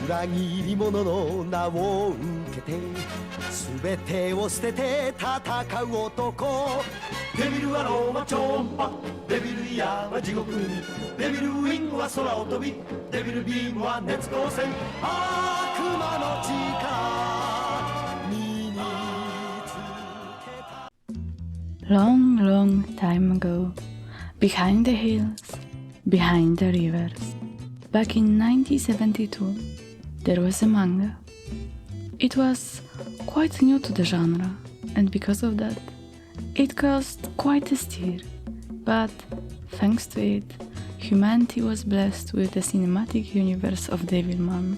裏切り者の名を受けて全てを捨てて戦う男デビルはローマ超音波デビルイヤーは地獄にデビルウィングは空を飛びデビルビームは熱光線悪魔の力身につけた Long, long time ago, behind the hills, behind the rivers, back in 1972, there was a manga. It was quite new to the genre, and because of that, it caused quite a stir. But thanks to it, humanity was blessed with the cinematic universe of Devilman.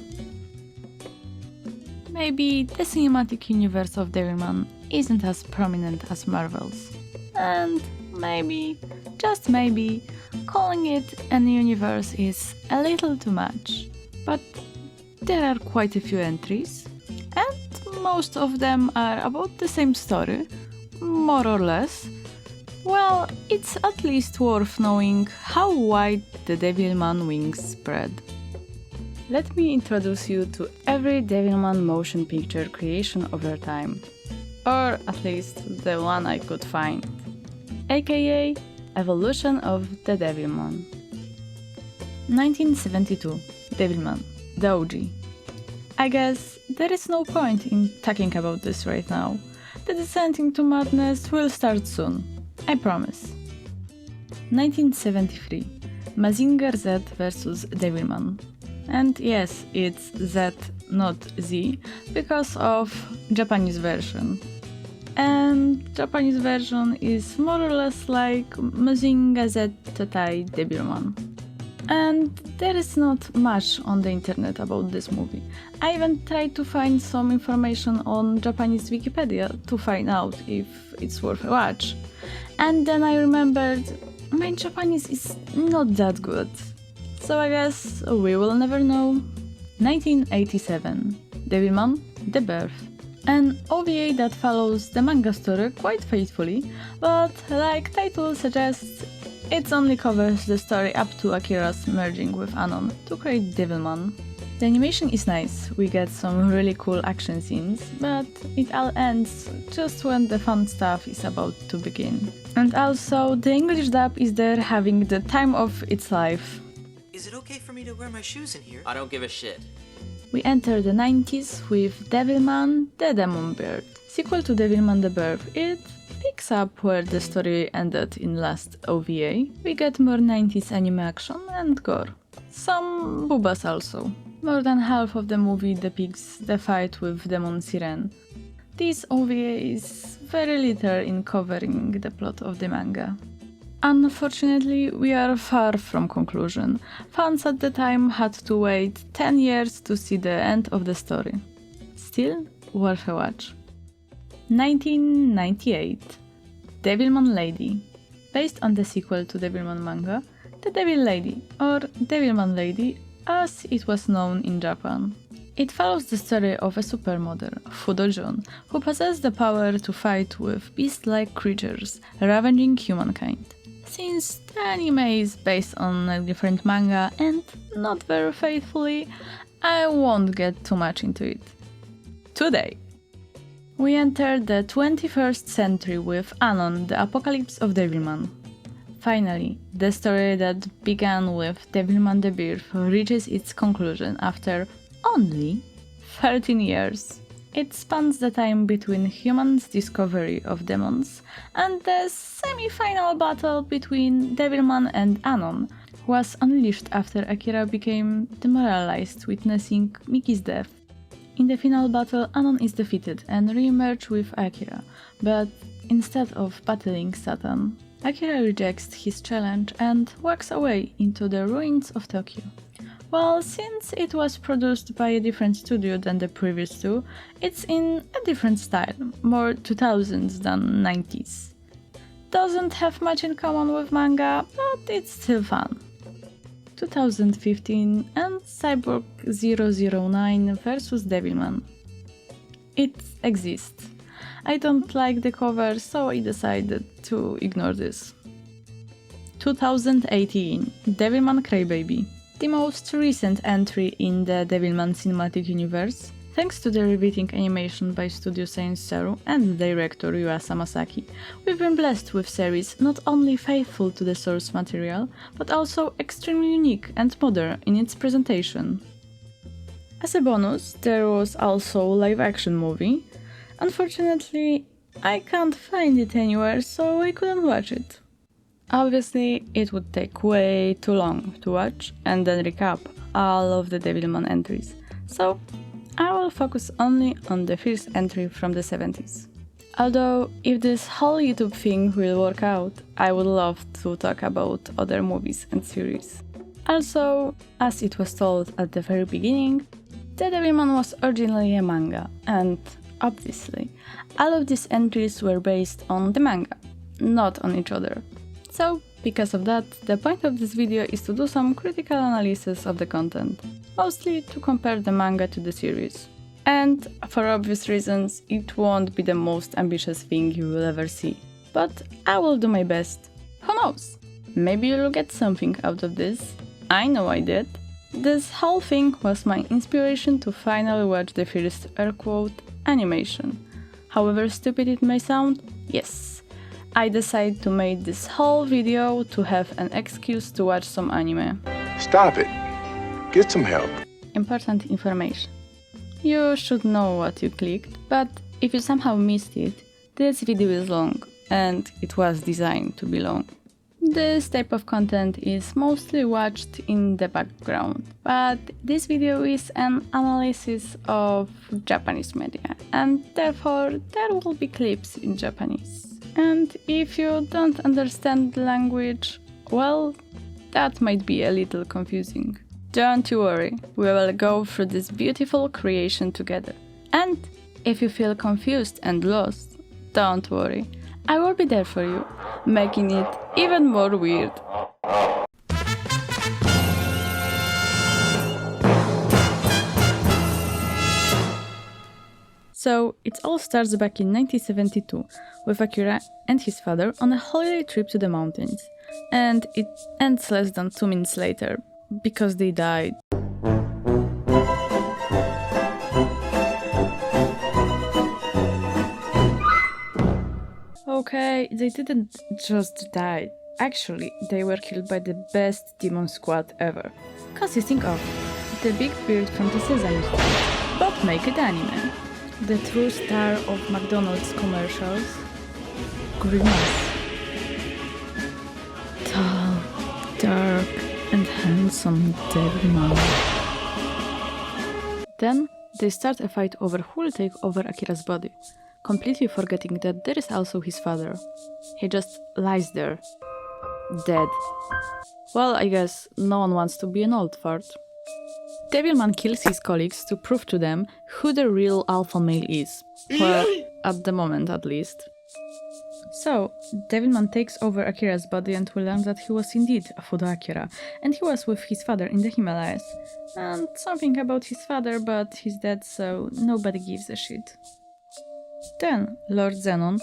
Maybe the cinematic universe of Devilman isn't as prominent as Marvel's, and maybe, just maybe, calling it an universe is a little too much. But there are quite a few entries, and most of them are about the same story, more or less. Well, it's at least worth knowing how wide the Devilman wings spread. Let me introduce you to every Devilman motion picture creation over time, or at least the one I could find, aka Evolution of the Devilman. 1972, Devilman, the OG. I guess there is no point in talking about this right now. The descent into madness will start soon, I promise. 1973, Mazinger Z vs Devilman. And yes, it's Z, not Z, because of Japanese version. And Japanese version is more or less like Mazinger Z Tetai Devilman. And there is not much on the internet about this movie. I even tried to find some information on Japanese Wikipedia to find out if it's worth a watch. And then I remembered my Japanese is not that good. So I guess we will never know. 1987, Devilman, The Birth. An OVA that follows the manga story quite faithfully, but like title suggests, it only covers the story up to Akira's merging with Anon to create Devilman. The animation is nice, we get some really cool action scenes, but it all ends just when the fun stuff is about to begin. And also, the English dub is there having the time of its life. Is it okay for me to wear my shoes in here? I don't give a shit. We enter the 90s with Devilman, the Demon Bird. Sequel to Devilman the Birth, it picks up where the story ended in last OVA. We get more 90s anime action and gore. Some boobas also. More than half of the movie depicts the fight with Demon Siren. This OVA is very little in covering the plot of the manga. Unfortunately, we are far from conclusion. Fans at the time had to wait 10 years to see the end of the story. Still, worth a watch. 1998, Devilman Lady. Based on the sequel to Devilman manga, The Devil Lady, or Devilman Lady as it was known in Japan. It follows the story of a supermodel, Fudo-jun, who possesses the power to fight with beast-like creatures, ravaging humankind. Since the anime is based on a different manga and not very faithfully, I won't get too much into it. Today, we enter the 21st century with Anon, the Apocalypse of Devilman. Finally, the story that began with Devilman the Birth reaches its conclusion after only 13 years. It spans the time between humans' discovery of demons and the semi-final battle between Devilman and Anon, who was unleashed after Akira became demoralized witnessing Miki's death. In the final battle, Anon is defeated and re-emerges with Akira, but instead of battling Satan, Akira rejects his challenge and walks away into the ruins of Tokyo. Well, since it was produced by a different studio than the previous two, it's in a different style, more 2000s than 90s. Doesn't have much in common with manga, but it's still fun. 2015 and Cyborg 009 vs Devilman. it exists. I don't like the cover, so I decided to ignore this. 2018 Devilman Crybaby, the most recent entry in the Devilman cinematic universe, thanks to the riveting animation by Studio Science Zero and director Yuasa Masaki. We've been blessed with series not only faithful to the source material, but also extremely unique and modern in its presentation. As a bonus, there was also a live-action movie. Unfortunately, I can't find it anywhere, so I couldn't watch it. Obviously, it would take way too long to watch and then recap all of the Devilman entries, so I will focus only on the first entry from the 70s. Although, if this whole YouTube thing will work out, I would love to talk about other movies and series. Also, as it was told at the very beginning, the Devilman was originally a manga, and obviously, all of these entries were based on the manga, not on each other. So, because of that, the point of this video is to do some critical analysis of the content, mostly to compare the manga to the series. And, for obvious reasons, it won't be the most ambitious thing you will ever see. But I will do my best. Who knows? Maybe you'll get something out of this. I know I did. This whole thing was my inspiration to finally watch the first air-quote animation. However stupid it may sound, yes. I decided to make this whole video to have an excuse to watch some anime. Stop it. Get some help. Important information. You should know what you clicked, but if you somehow missed it, this video is long, and it was designed to be long. This type of content is mostly watched in the background, but this video is an analysis of Japanese media, and therefore there will be clips in Japanese. And if you don't understand the language, well, that might be a little confusing. Don't you worry, we will go through this beautiful creation together. And if you feel confused and lost, don't worry, I will be there for you, making it even more weird. So, it all starts back in 1972, with Akira and his father on a holiday trip to the mountains. And it ends less than 2 minutes later, because they died. Okay, they didn't just die. Actually, they were killed by the best demon squad ever, consisting of the big beard from the Sesame Street, Bob Naked Anime, the true star of McDonald's commercials, Grimace. Tall, dark, and handsome Devilman. Then they start a fight over who will take over Akira's body, completely forgetting that there is also his father. He just lies there, dead. Well, I guess no one wants to be an old fart. Devilman kills his colleagues to prove to them who the real alpha male is. Well, at the moment at least. So, Devilman takes over Akira's body and we learn that he was indeed a Fudo Akira, and he was with his father in the Himalayas. And something about his father, but he's dead, so nobody gives a shit. Then, Lord Zenon,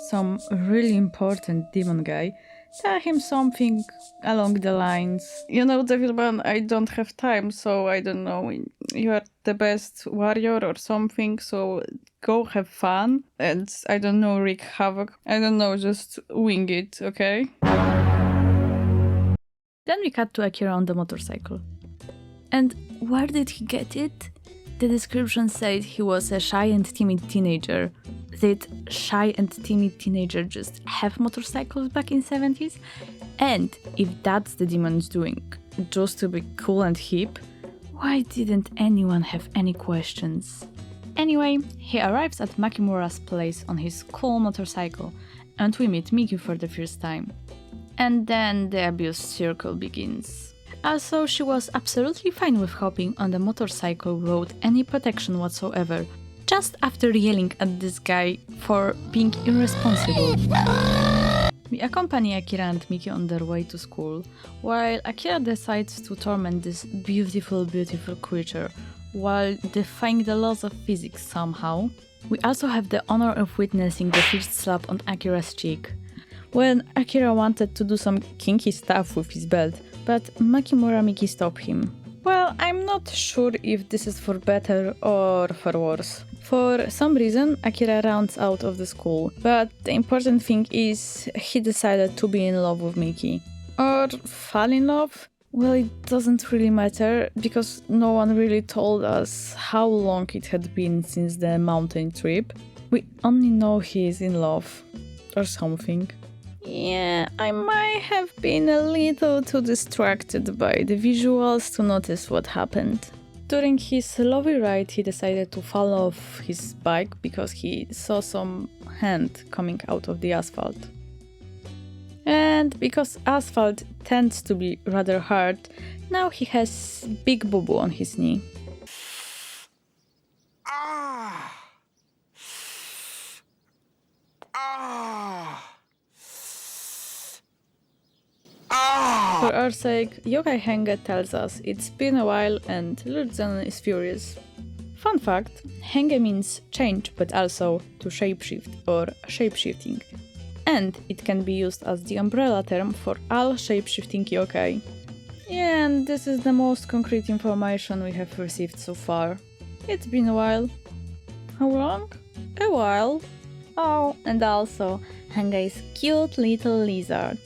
some really important demon guy, tell him something along the lines, you know, Devilman, I don't have time, so I don't know, you are the best warrior or something, so go have fun, and I don't know, wreak havoc. I don't know, just wing it, okay? Then we cut to Akira on the motorcycle. And where did he get it? The description said he was a shy and timid teenager. Did shy and timid teenager just have motorcycles back in 70s? And if that's the demon's doing, just to be cool and hip, why didn't anyone have any questions? Anyway, he arrives at Makimura's place on his cool motorcycle, and we meet Miku for the first time. And then the abuse circle begins. Also, she was absolutely fine with hopping on the motorcycle without any protection whatsoever, just after yelling at this guy for being irresponsible. We accompany Akira and Miki on their way to school, while Akira decides to torment this beautiful, beautiful creature, while defying the laws of physics somehow. We also have the honor of witnessing the first slap on Akira's cheek, when Akira wanted to do some kinky stuff with his belt, but Makimura Miki stopped him. Well, I'm not sure if this is for better or for worse. For some reason, Akira runs out of the school, but the important thing is he decided to be in love with Miki. Or fall in love? Well, it doesn't really matter, because no one really told us how long it had been since the mountain trip. We only know he is in love. Or something. Yeah, I might have been a little too distracted by the visuals to notice what happened. During his lovely ride, he decided to fall off his bike because he saw some hand coming out of the asphalt. And because asphalt tends to be rather hard, now he has big boo-boo on his knee. For our sake, Yokai Henge tells us it's been a while and Lurzen is furious. Fun fact, Henge means change but also to shapeshift or shapeshifting. And it can be used as the umbrella term for all shapeshifting yokai. Yeah, and this is the most concrete information we have received so far. It's been a while. How long? A while. Oh, and also, Henge is cute little lizard.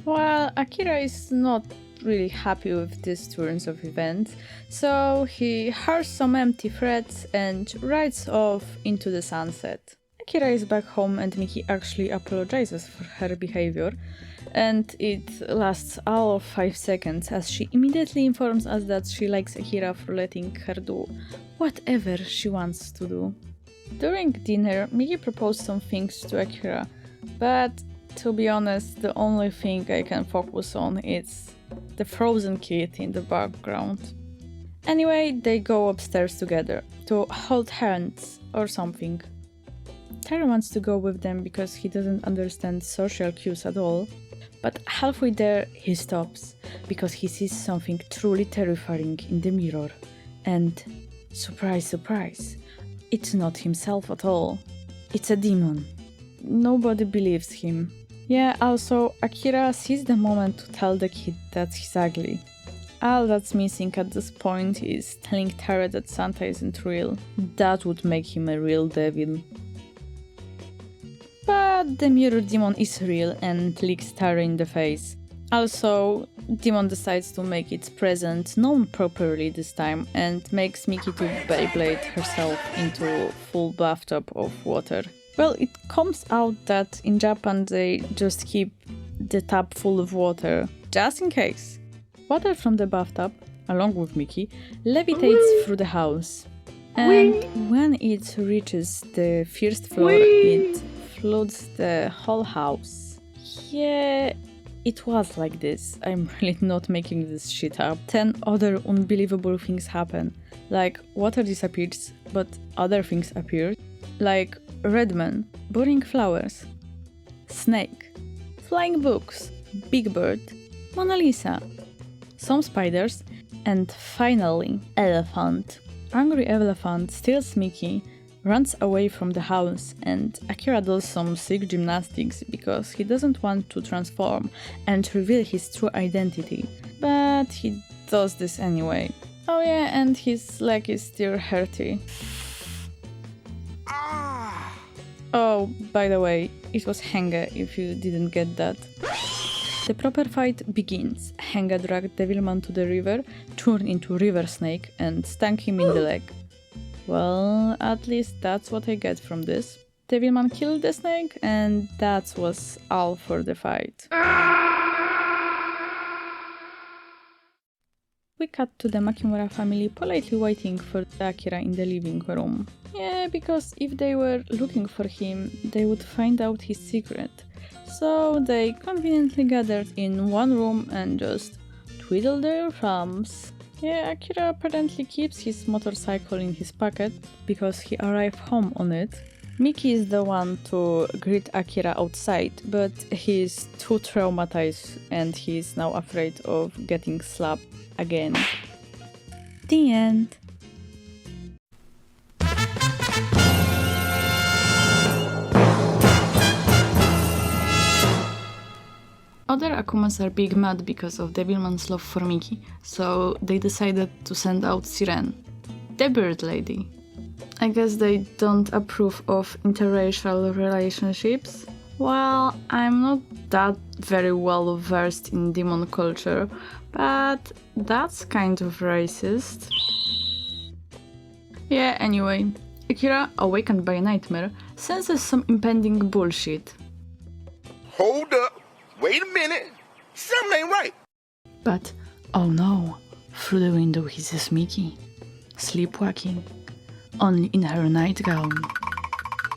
Well, Akira is not really happy with these turns of events, so he hears some empty threats and rides off into the sunset. Akira is back home and Miki actually apologizes for her behavior, and it lasts all of 5 seconds as she immediately informs us that she likes Akira for letting her do whatever she wants to do. During dinner, Miki proposed some things to Akira, but to be honest, the only thing I can focus on is the frozen kid in the background. Anyway, they go upstairs together to hold hands or something. Terry wants to go with them because he doesn't understand social cues at all, but halfway there he stops because he sees something truly terrifying in the mirror. And surprise, surprise, it's not himself at all. It's a demon. Nobody believes him. Yeah, also, Akira sees the moment to tell the kid that he's ugly. All that's missing at this point is telling Terry that Santa isn't real. That would make him a real devil. But the mirror demon is real and licks Terry in the face. Also, demon decides to make its presence known properly this time and makes Miki to Beyblade herself into a full bathtub of water. Well, it comes out that in Japan they just keep the tub full of water, just in case. Water from the bathtub, along with Miki, levitates through the house. And when it reaches the first floor, it floods the whole house. Yeah, it was like this. I'm really not making this shit up. 10 other unbelievable things happen. Like, water disappears, but other things appear. Like, Redman, burning flowers, snake, flying books, Big Bird, Mona Lisa, some spiders, and finally, elephant. Angry elephant steals Miki, runs away from the house, and Akira does some sick gymnastics because he doesn't want to transform and reveal his true identity. But he does this anyway. Oh yeah, and his leg is still hurty. Oh, by the way, it was Henge, if you didn't get that. The proper fight begins. Henge dragged Devilman to the river, turned into River Snake, and stung him in the leg. Well, at least that's what I get from this. Devilman killed the snake, and that was all for the fight. We cut to the Makimura family politely waiting for Akira in the living room. Yeah, because if they were looking for him, they would find out his secret. So they conveniently gathered in one room and just twiddled their thumbs. Yeah, Akira apparently keeps his motorcycle in his pocket because he arrived home on it. Miki is the one to greet Akira outside, but he is too traumatized and he is now afraid of getting slapped again. The end. Other Akumas are big mad because of Devilman's love for Miki, so they decided to send out Siren, the bird lady. I guess they don't approve of interracial relationships. Well, I'm not that very well versed in demon culture, but that's kind of racist. Yeah, anyway, Akira, awakened by a nightmare, senses some impending bullshit. Hold up. Wait a minute. Something ain't right. But, oh no, through the window he sees Miki, sleepwalking, only in her nightgown.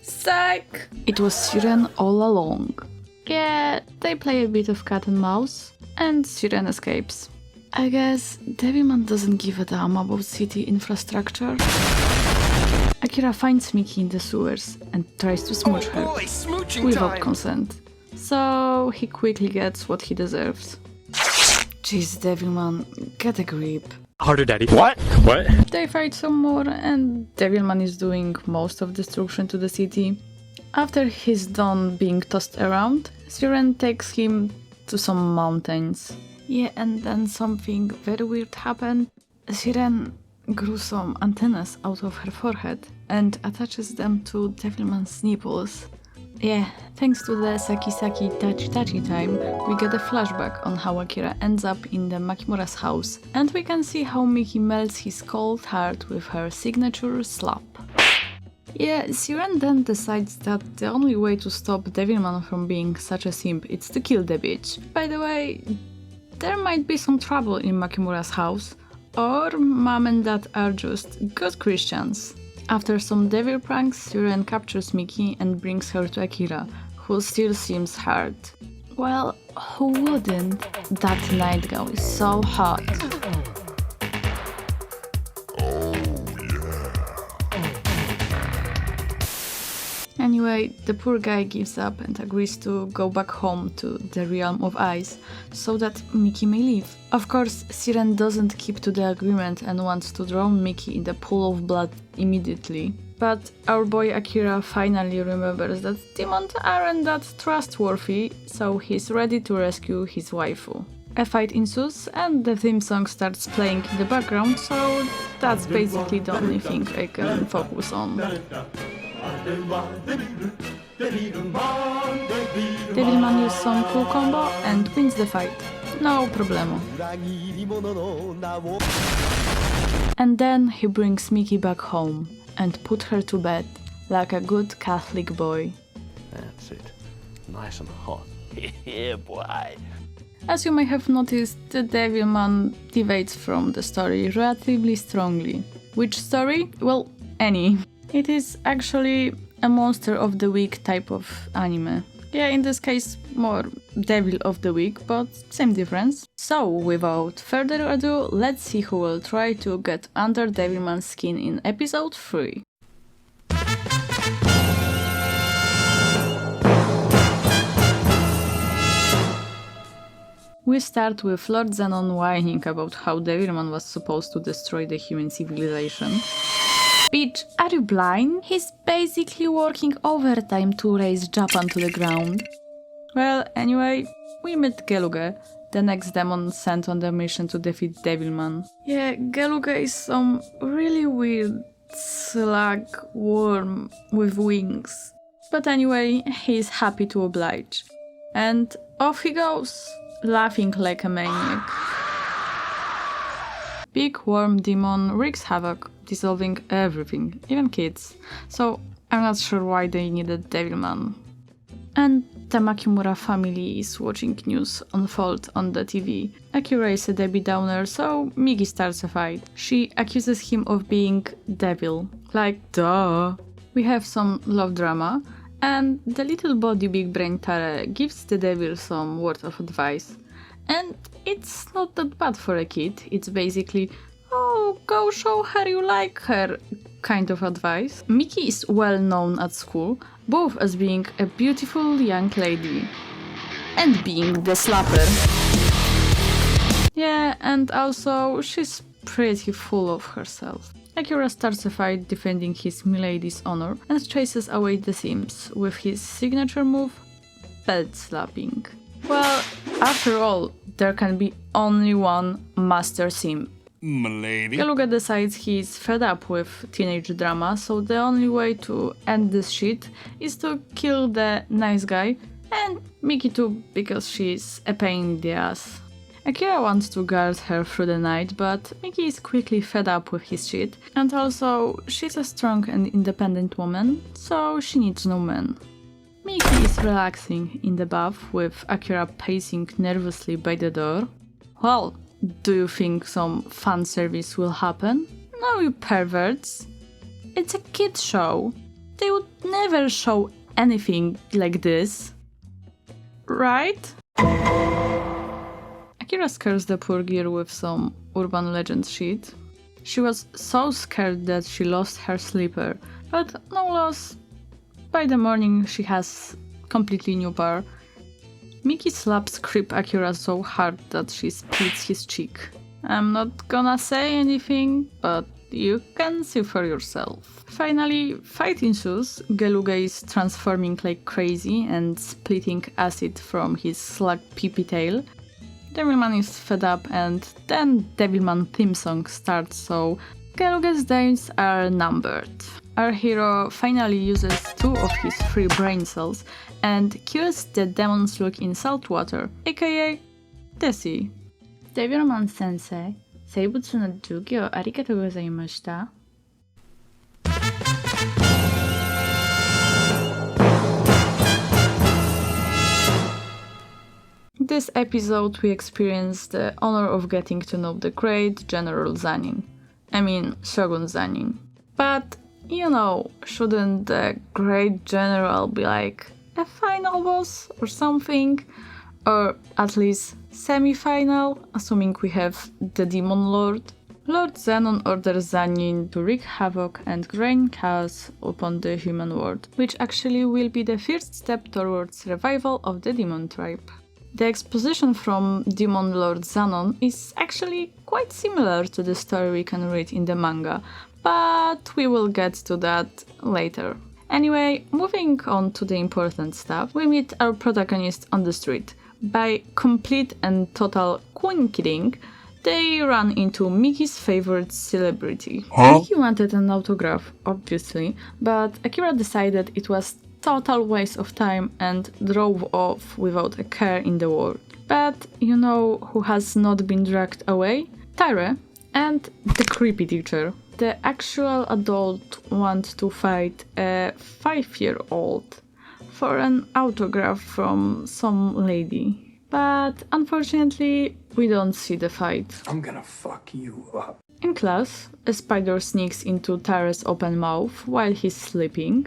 Psych! It was Siren all along. Yeah, they play a bit of cat and mouse, and Siren escapes. I guess Devilman doesn't give a damn about city infrastructure. Akira finds Miki in the sewers and tries to smooch her, without consent. So he quickly gets what he deserves. Jeez, Devilman, get a grip. Harder, Daddy. What? They fight some more, and Devilman is doing most of destruction to the city. After he's done being tossed around, Siren takes him to some mountains. Yeah, and then something very weird happened. Siren grew some antennas out of her forehead and attaches them to Devilman's nipples. Yeah, thanks to the Saki Saki Tachi Tachi time, we get a flashback on how Akira ends up in the Makimura's house, and we can see how Miki melts his cold heart with her signature slap. Yeah, Siren then decides that the only way to stop Devilman from being such a simp is to kill the bitch. By the way, there might be some trouble in Makimura's house, or mom and dad are just good Christians. After some devil pranks, Siren captures Miki and brings her to Akira, who still seems hurt. Well, who wouldn't? That nightgown is so hot. Anyway, the poor guy gives up and agrees to go back home to the realm of ice, so that Miki may leave. Of course, Siren doesn't keep to the agreement and wants to drown Miki in the pool of blood immediately. But our boy Akira finally remembers that demons aren't that trustworthy, so he's ready to rescue his waifu. A fight ensues and the theme song starts playing in the background, so that's basically the only thing I can focus on. Devilman uses some cool combo and wins the fight. No problemo. And then he brings Miki back home and put her to bed like a good Catholic boy. That's it. Nice and hot. Yeah, boy. As you may have noticed, the Devilman deviates from the story relatively strongly. Which story? Well, any. It is actually a monster of the week type of anime. Yeah, in this case, more devil of the week, but same difference. So, without further ado, let's see who will try to get under Devilman's skin in episode 3. We start with Lord Zenon whining about how Devilman was supposed to destroy the human civilization. Bitch, are you blind? He's basically working overtime to raise Japan to the ground. Well, anyway, we meet Geluge, the next demon sent on the mission to defeat Devilman. Yeah, Geluge is some really weird slug worm with wings. But anyway, he's happy to oblige. And off he goes, laughing like a maniac. Big worm demon wreaks havoc, dissolving everything, even kids. So I'm not sure why they needed Devilman. And the Makimura family is watching news unfold on the TV. Akira is a Debbie Downer, so Miki starts a fight. She accuses him of being devil. Like, duh. We have some love drama, and the little body big brain Tare gives the devil some word of advice. And it's not that bad for a kid. It's basically, oh, go show her you like her kind of advice. Miki is well known at school, both as being a beautiful young lady and being the slapper. Yeah, and also she's pretty full of herself. Akira starts a fight defending his milady's honor and chases away the Sims with his signature move, bed slapping. Well, after all, there can be only one master sim. M'lady. Galuga decides he's fed up with teenage drama, so the only way to end this shit is to kill the nice guy, and Miki too, because she's a pain in the ass. Akira wants to guard her through the night, but Miki is quickly fed up with his shit, and also she's a strong and independent woman, so she needs no man. Miki is relaxing in the bath with Akira pacing nervously by the door. Well, do you think some fan service will happen? No, you perverts. It's a kid show. They would never show anything like this. Right? Akira scares the poor girl with some urban legend shit. She was so scared that she lost her slipper, but no loss. By the morning she has completely new pair. Miki slaps creep Akira so hard that she splits his cheek. I'm not gonna say anything, but you can see for yourself. Finally, fight ensues. Galuga is transforming like crazy and splitting acid from his slug pee-pee tail. Devilman is fed up, and then Devilman theme song starts, so Galuga's days are numbered. Our hero finally uses 2 of his 3 brain cells and kills the demon's look in salt water, aka the sea. Devilman sensei, seibutsu no jugyo arigatou gozaimashita. This episode we experience the honor of getting to know the great General Zanin. I mean, Shogun Zanin. But, you know, shouldn't the great general be like a final boss or something? Or at least semi-final, assuming we have the Demon Lord? Lord Zenon orders Zanin to wreak havoc and rain chaos upon the human world, which actually will be the first step towards revival of the demon tribe. The exposition from Demon Lord Zenon is actually quite similar to the story we can read in the manga, but we will get to that later. Anyway, moving on to the important stuff, we meet our protagonist on the street. By complete and total coinciding, they run into Miki's favorite celebrity. Miki wanted an autograph, obviously, but Akira decided it was total waste of time and drove off without a care in the world. But you know who has not been dragged away? Tyre and the creepy teacher. The actual adult want to fight a 5-year-old for an autograph from some lady. But unfortunately, we don't see the fight. I'm gonna fuck you up. In class, a spider sneaks into Tyre's open mouth while he's sleeping.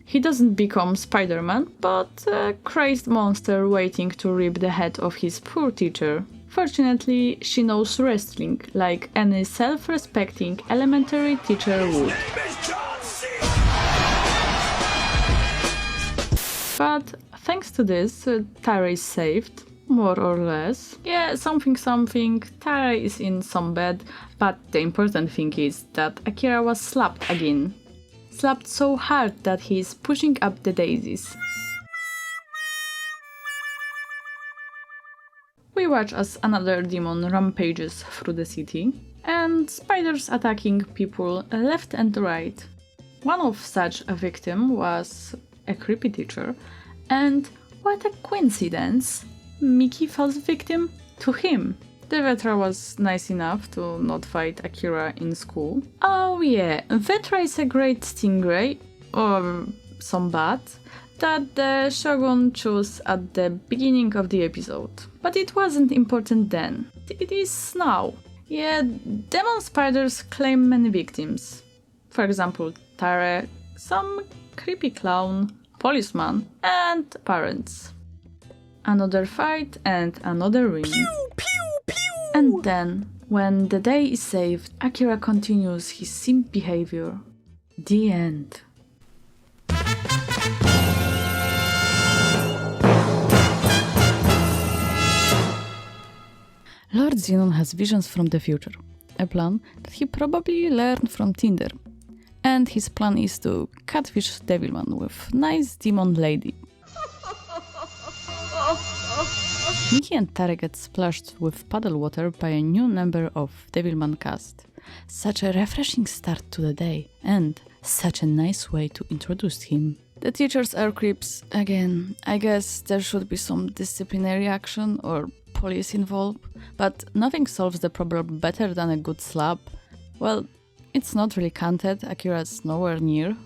He doesn't become Spider-Man, but a crazed monster waiting to rip the head of his poor teacher. Fortunately, she knows wrestling, like any self-respecting elementary teacher would. But thanks to this, Tyre is saved, more or less. Yeah, something, Tyre is in some bed, but the important thing is that Akira was slapped again. Slapped so hard that he's pushing up the daisies. We watch as another demon rampages through the city, and spiders attacking people left and right. One of such a victim was a creepy teacher, and what a coincidence! Miki falls victim to him. The Vetra was nice enough to not fight Akira in school. Oh yeah, Vetra is a great stingray, or some bat, that the Shogun chose at the beginning of the episode. But it wasn't important then. It is now. Yeah, demon spiders claim many victims. For example, Tyre, some creepy clown, policeman, and parents. Another fight and another win. And then, when the day is saved, Akira continues his simp behavior. The end. Lord Zenon has visions from the future, a plan that he probably learned from Tinder. And his plan is to catfish Devilman with nice demon lady. Miki and Tare get splashed with puddle water by a new member of Devilman cast. Such a refreshing start to the day, and such a nice way to introduce him. The teachers are creeps again. I guess there should be some disciplinary action or police involved, but nothing solves the problem better than a good slap. Well, it's not really counted, Akira's nowhere near.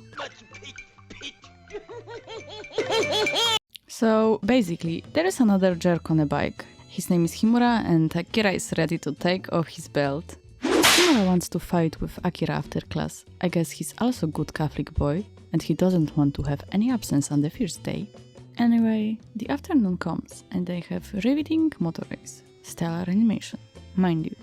So basically, there is another jerk on a bike. His name is Himura and Akira is ready to take off his belt. Himura wants to fight with Akira after class. I guess he's also a good Catholic boy and he doesn't want to have any absence on the first day. Anyway, the afternoon comes and they have riveting motor race. Stellar animation, mind you.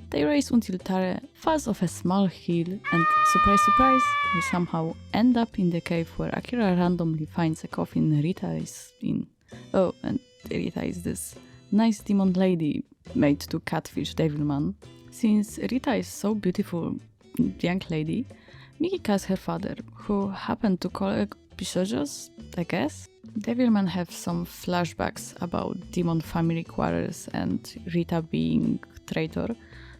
They race until Tare falls off a small hill and, surprise surprise, we somehow end up in the cave where Akira randomly finds a coffin Rita is in. Oh, and Rita is this nice demon lady made to catfish Devilman. Since Rita is so beautiful young lady, Miki calls her father, who happened to collect pishojos, I guess. Devilman have some flashbacks about demon family quarrels and Rita being traitor.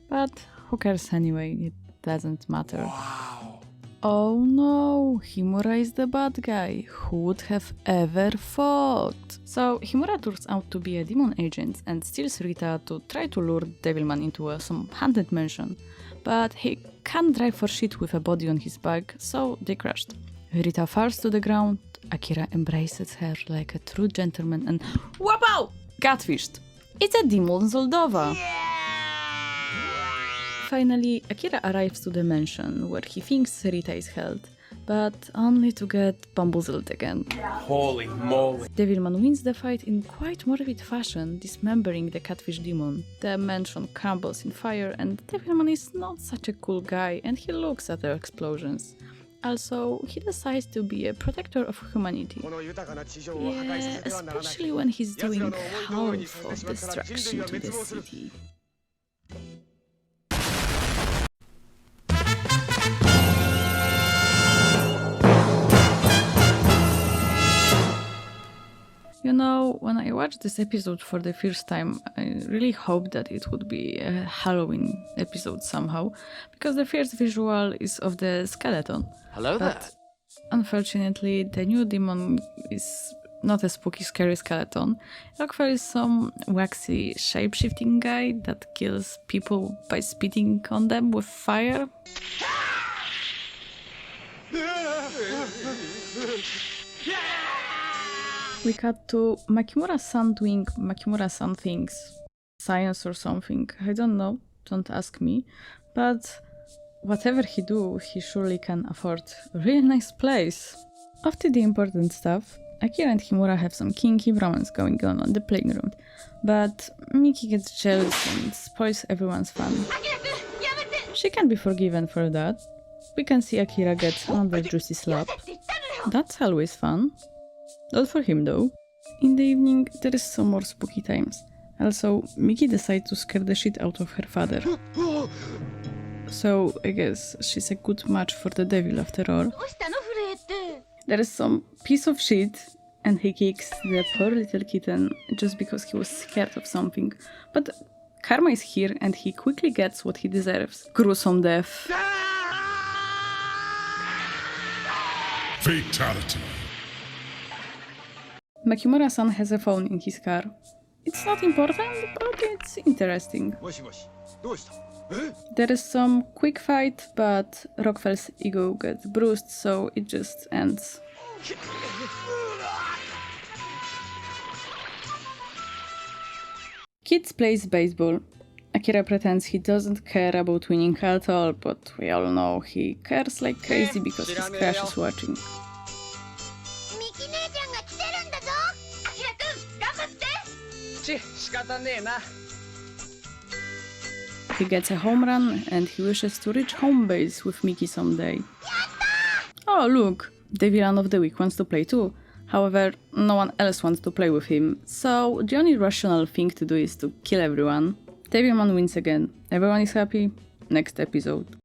But who cares anyway, it doesn't matter. Wow. Oh no, Himura is the bad guy. Who would have ever thought? So Himura turns out to be a demon agent and steals Rita to try to lure Devilman into some haunted mansion. But he can't drive for shit with a body on his back, so they crashed. Rita falls to the ground, Akira embraces her like a true gentleman and wapow! Catfished! It's a demon Zoldova! Yeah! Finally, Akira arrives to the mansion where he thinks Rita is held, but only to get bamboozled again. Holy moly. Devilman wins the fight in quite morbid fashion, dismembering the catfish demon. The mansion crumbles in fire and Devilman is not such a cool guy and he looks at the explosions. Also, he decides to be a protector of humanity. Yeah, especially when he's doing half of destruction to the city. You know, when I watched this episode for the first time, I really hoped that it would be a Halloween episode somehow, because the first visual is of the skeleton. Hello there. But unfortunately, the new demon is not a spooky, scary skeleton. Rockwell is some waxy, shape-shifting guy that kills people by spitting on them with fire. We cut to Makimura-san doing Makimura-san things. Science or something, I don't know, don't ask me. But whatever he do, he surely can afford a really nice place. Off to the important stuff, Akira and Himura have some kinky romance going on the playground. But Miki gets jealous and spoils everyone's fun. She can be forgiven for that. We can see Akira get another juicy slap. That's always fun. Not for him though. In the evening, there is some more spooky times. Also, Miki decides to scare the shit out of her father. So, I guess she's a good match for the devil after all. There is some piece of shit and he kicks the poor little kitten just because he was scared of something. But karma is here and he quickly gets what he deserves. Gruesome death. Fatality. Makimura-san has a phone in his car. It's not important, but it's interesting. There is some quick fight, but Rockwell's ego gets bruised, so it just ends. Kids plays baseball. Akira pretends he doesn't care about winning at all, but we all know he cares like crazy because his crush is watching. He gets a home run and he wishes to reach home base with Miki someday. Oh look, the villain of the week wants to play too. However, no one else wants to play with him, so the only rational thing to do is to kill everyone. Devilman wins again. Everyone is happy. Next episode.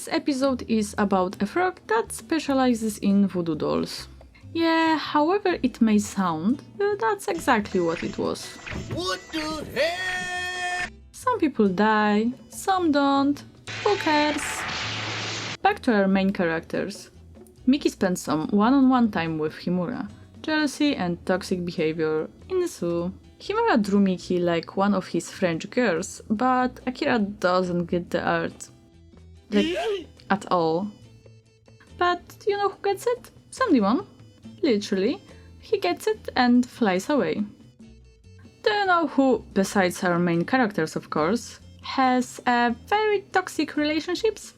This episode is about a frog that specializes in voodoo dolls. Yeah, however it may sound, that's exactly what it was. What the hell? Some people die, some don't. Who cares? Back to our main characters. Miki spends some one-on-one time with Himura. Jealousy and toxic behavior ensue. Himura drew Miki like one of his French girls, but Akira doesn't get the art. Like, at all. But you know who gets it? Some demon. Literally. He gets it and flies away. Do you know who, besides our main characters of course, has very toxic relationships?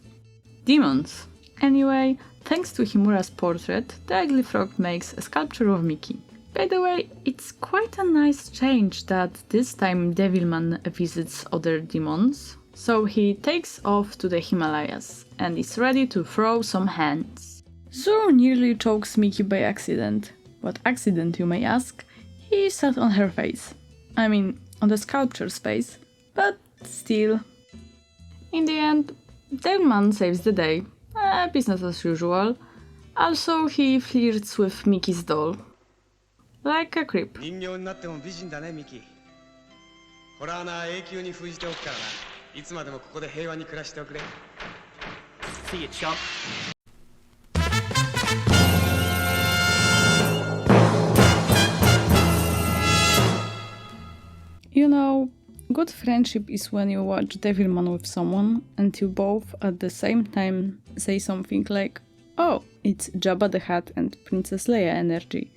Demons. Anyway, thanks to Himura's portrait, the ugly frog makes a sculpture of Miki. By the way, it's quite a nice change that this time Devilman visits other demons. So he takes off to the Himalayas and is ready to throw some hands. Zuru nearly chokes Miki by accident. What accident, you may ask? He sat on her face. I mean, on the sculpture's face. But still. In the end, Devilman saves the day. Business as usual. Also, he flirts with Miki's doll. Like a creep. 人形になっても美人だねミキこれはな永久に封じておくからないつまでもここで平和に暮らしておくれ See you, chump. You know, good friendship is when you watch Devilman with someone and you both at the same time say something like, oh, it's Jabba the Hutt and Princess Leia energy.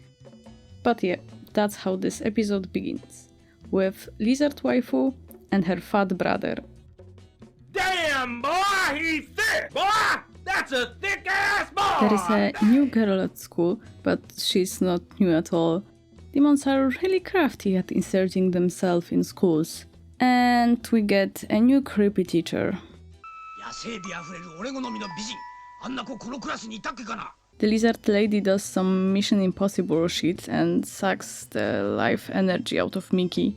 But yeah, that's how this episode begins, with Lizard Waifu and her fat brother. Damn, boy, he's thick, boy! That's a thick-ass boy! There is a new girl at school, but she's not new at all. Demons are really crafty at inserting themselves in schools. And we get a new creepy teacher. 野生美あふれる俺好みの美人あんな子このクラスにいたっけかな The lizard lady does some Mission Impossible shit and sucks the life energy out of Miki.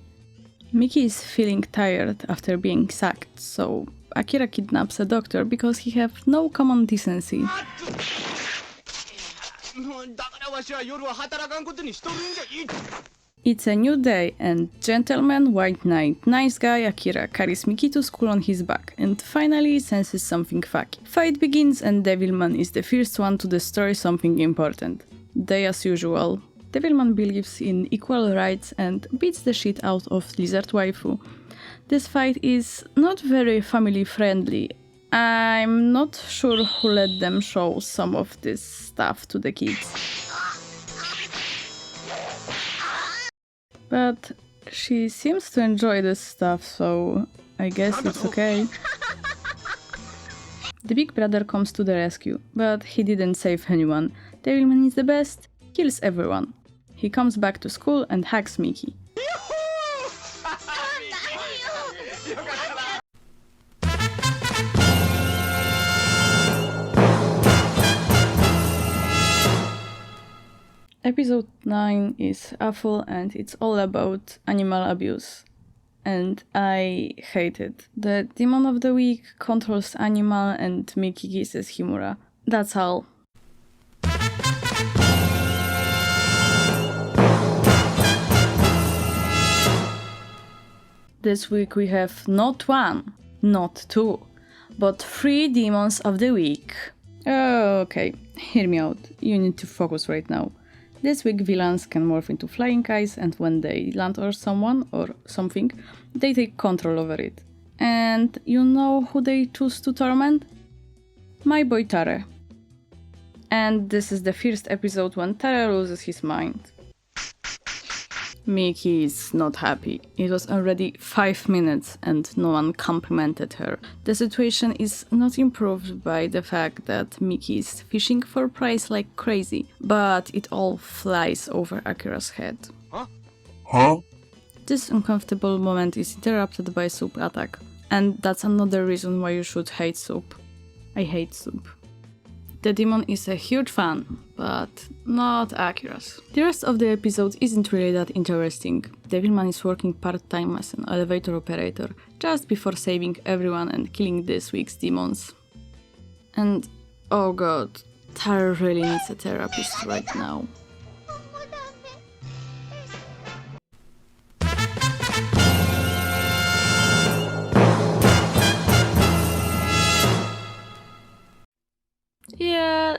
Miki is feeling tired after being sacked, so Akira kidnaps a doctor because he has no common decency. だからわしは夜は働かんことにしとるんじゃい It's a new day, and gentleman, white knight, nice guy Akira carries Miki to school on his back and finally senses something fucky. Fight begins and Devilman is the first one to destroy something important. Day as usual. Devilman believes in equal rights and beats the shit out of Lizard Waifu. This fight is not very family friendly. I'm not sure who let them show some of this stuff to the kids. But she seems to enjoy this stuff, so I guess it's okay. The big brother comes to the rescue, but he didn't save anyone. Devilman is the best, kills everyone. He comes back to school and hugs Miki. Episode 9 is awful and it's all about animal abuse. And I hate it. The demon of the week controls animal and Miki kisses Himura. That's all. This week we have not one, not two, but 3 demons of the week. Oh, okay, hear me out. You need to focus right now. This week villains can morph into flying eyes and when they land on someone or something, they take control over it. And you know who they choose to torment? My boy Tare. And this is the first episode when Tare loses his mind. Miki is not happy. It was already 5 minutes and no one complimented her. The situation is not improved by the fact that Miki is fishing for prize like crazy, but it all flies over Akira's head. Huh? This uncomfortable moment is interrupted by soup attack, and that's another reason why you should hate soup. I hate soup. The demon is a huge fan, but not Akira's. The rest of the episode isn't really that interesting. Devilman is working part-time as an elevator operator, just before saving everyone and killing this week's demons. And oh god, Tara really needs a therapist right now. Yeah,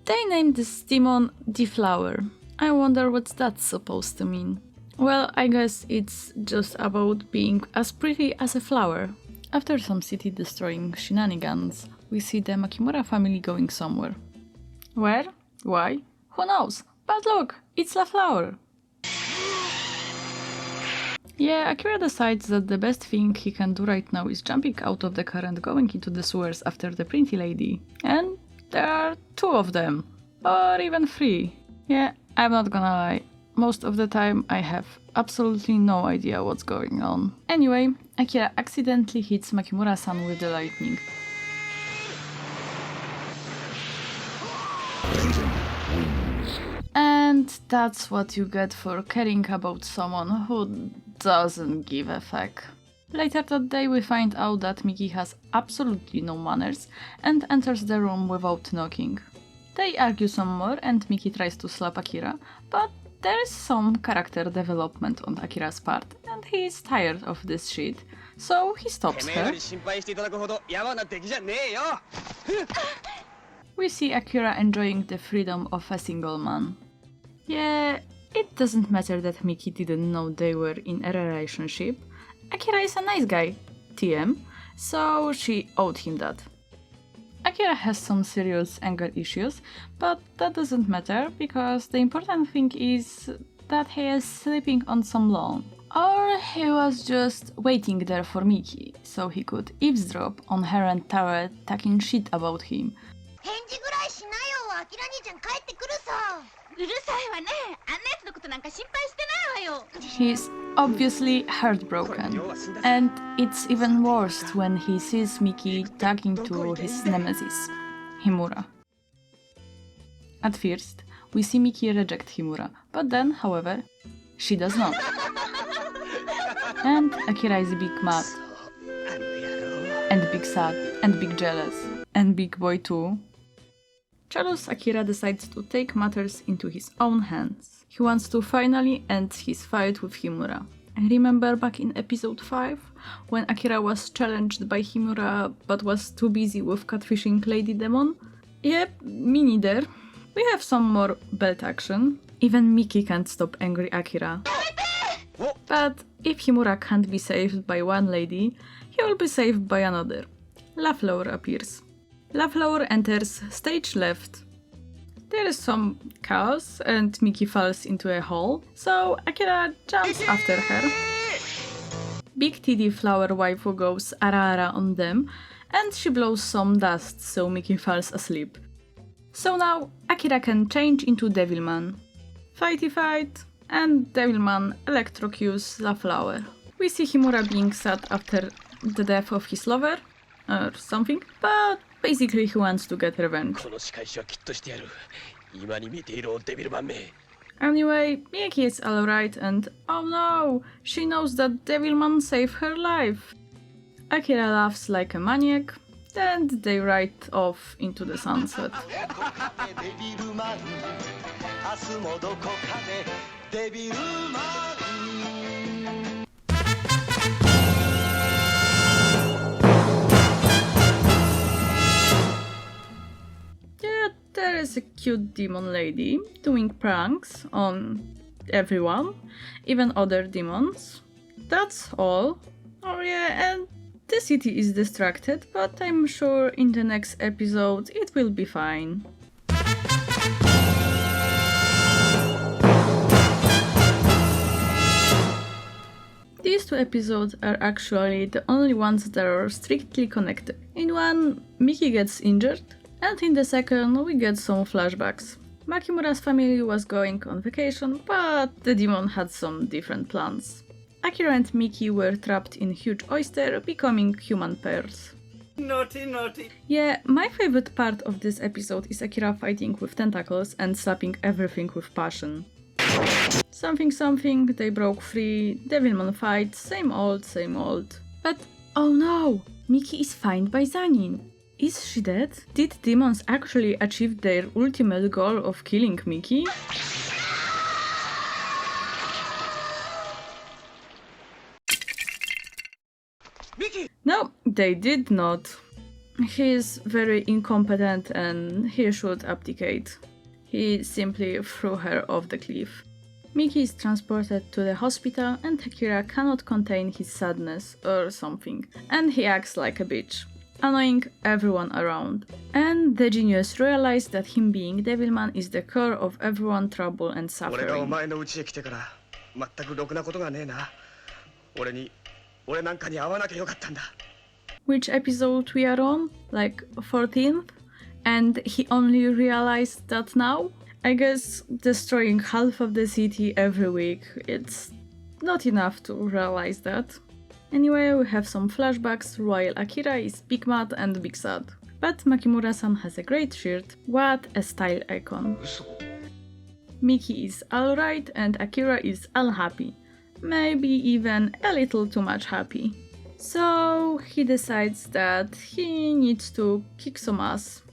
they named this demon Deflower. I wonder what that's supposed to mean. Well, I guess it's just about being as pretty as a flower. After some city-destroying shenanigans, we see the Makimura family going somewhere. Where? Why? Who knows? But look, it's a flower! Yeah, Akira decides that the best thing he can do right now is jumping out of the car and going into the sewers after the pretty lady. And there are 2 of them. Or even 3. Yeah, I'm not gonna lie. Most of the time I have absolutely no idea what's going on. Anyway, Akira accidentally hits Makimura-san with the lightning. And that's what you get for caring about someone who doesn't give a fuck. Later that day we find out that Miki has absolutely no manners and enters the room without knocking. They argue some more and Miki tries to slap Akira, but there is some character development on Akira's part and he is tired of this shit, so he stops her. We see Akira enjoying the freedom of a single man. Yeah, it doesn't matter that Miki didn't know they were in a relationship. Akira is a nice guy, TM, so she owed him that. Akira has some serious anger issues, but that doesn't matter because the important thing is that he is sleeping on some lawn. Or he was just waiting there for Miki, so he could eavesdrop on her and Tara talking shit about him. He's obviously heartbroken, and it's even worse when he sees Miki talking to his nemesis, Himura. At first, we see Miki reject Himura, but then, however, she does not. And Akira is big mad, and big sad, and big jealous, and big boy too. Jealous Akira decides to take matters into his own hands. He wants to finally end his fight with Himura. I remember back in episode 5, when Akira was challenged by Himura but was too busy with catfishing Lady Demon? Yep, me neither. We have some more belt action. Even Miki can't stop angry Akira. But if Himura can't be saved by one lady, he will be saved by another. Laflower appears. Laflower enters stage left. There is some chaos and Miki falls into a hole, so Akira jumps after her. Big TD flower waifu goes ara on them and she blows some dust so Miki falls asleep. So now Akira can change into Devilman. Fighty fight, and Devilman electrocutes Laflower. We see Himura being sad after the death of his lover, or something, but basically he wants to get revenge. Anyway, Miki is alright and oh no, she knows that Devilman saved her life. Akira laughs like a maniac, then they ride off into the sunset. There is a cute demon lady doing pranks on everyone, even other demons. That's all. Oh yeah, and the city is distracted, but I'm sure in the next episode it will be fine. These 2 episodes are actually the only ones that are strictly connected. In one, Miki gets injured, and in the second, we get some flashbacks. Makimura's family was going on vacation, but the demon had some different plans. Akira and Miki were trapped in huge oyster, becoming human pairs. Naughty, naughty. Yeah, my favorite part of this episode is Akira fighting with tentacles and slapping everything with passion. Something, they broke free, Devilman fight, same old, same old. But oh no! Miki is found by Zanin. Is she dead? Did demons actually achieve their ultimate goal of killing Miki? No, they did not. He is very incompetent and he should abdicate. He simply threw her off the cliff. Miki is transported to the hospital and Akira cannot contain his sadness or something, and he acts like a bitch, annoying everyone around. And the genius realized that him being Devilman is the core of everyone's trouble and 俺がお suffering. 前の家へ来てから全くろくなことがねえな。俺なんかに会わなきゃよかったんだ。 Which episode we are on? Like 14th? And he only realized that now? I guess destroying half of the city every week, it's not enough to realize that. Anyway, we have some flashbacks while Akira is big mad and big sad. But Makimura-san has a great shirt. What a style icon. Miki is alright and Akira is unhappy. Maybe even a little too much happy. So he decides that he needs to kick some ass.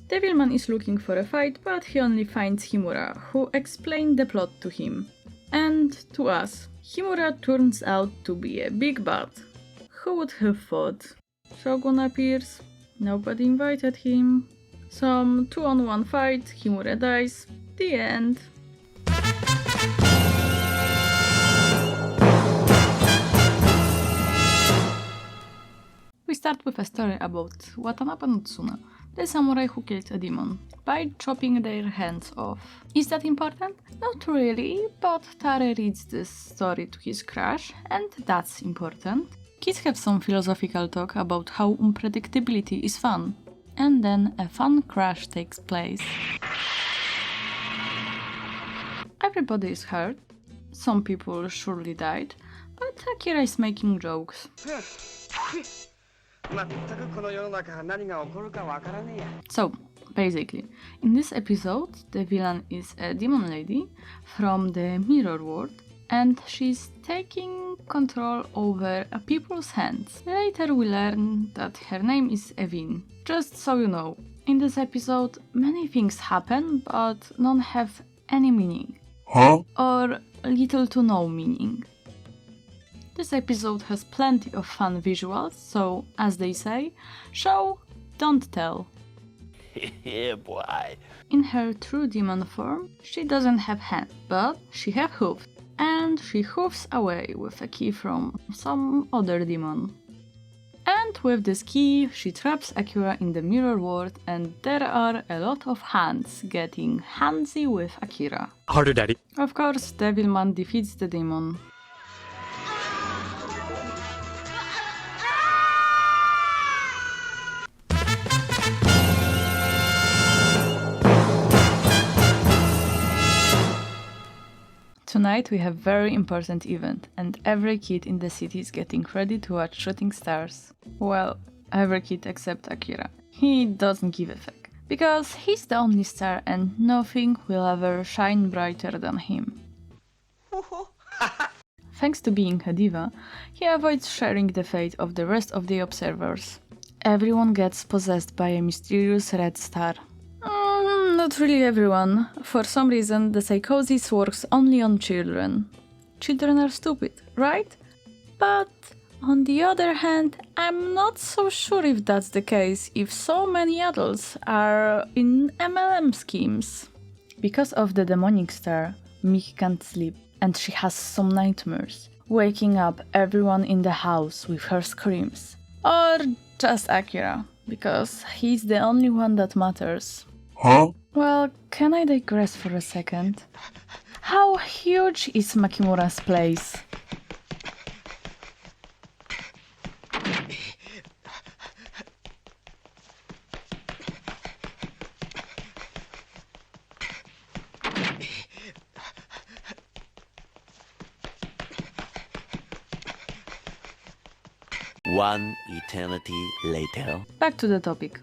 Devilman is looking for a fight, but he only finds Himura, who explained the plot to him. And to us, Himura turns out to be a big bad. Who would have thought? Shogun appears, nobody invited him. Some 2-on-1 fight, Himura dies, the end. We start with a story about Watanabe Notsune, the samurai who killed a demon, by chopping their hands off. Is that important? Not really, but Tare reads this story to his crush, and that's important. Kids have some philosophical talk about how unpredictability is fun, and then a fun crash takes place. Everybody is hurt, some people surely died, but Akira is making jokes. 全くこの世の中何が起こるかわからねえや。 So, basically, in this episode, the villain is a demon lady from the mirror world, and she's taking control over people's hands. Later we learn that her name is Evin. Just so you know, in this episode, many things happen, but none have any meaning. Or little to no meaning. This episode has plenty of fun visuals, so, as they say, show, don't tell. Yeah, boy. In her true demon form, she doesn't have hands, but she have hooves, and she hooves away with a key from some other demon. And with this key, she traps Akira in the mirror world, and there are a lot of hands getting handsy with Akira. Harder, Daddy. Of course, Devilman defeats the demon. Tonight we have very important event, and every kid in the city is getting ready to watch shooting stars. Well, every kid except Akira. He doesn't give a fuck, because he's the only star and nothing will ever shine brighter than him. Thanks to being a diva, he avoids sharing the fate of the rest of the observers. Everyone gets possessed by a mysterious red star. Not really everyone. For some reason, the psychosis works only on children. Children are stupid, right? But on the other hand, I'm not so sure if that's the case if so many adults are in MLM schemes. Because of the demonic star, Miki can't sleep, and she has some nightmares, waking up everyone in the house with her screams. Or just Akira, because he's the only one that matters. Huh? Well, can I digress for a second? How huge is Makimura's place? One eternity later. Back to the topic.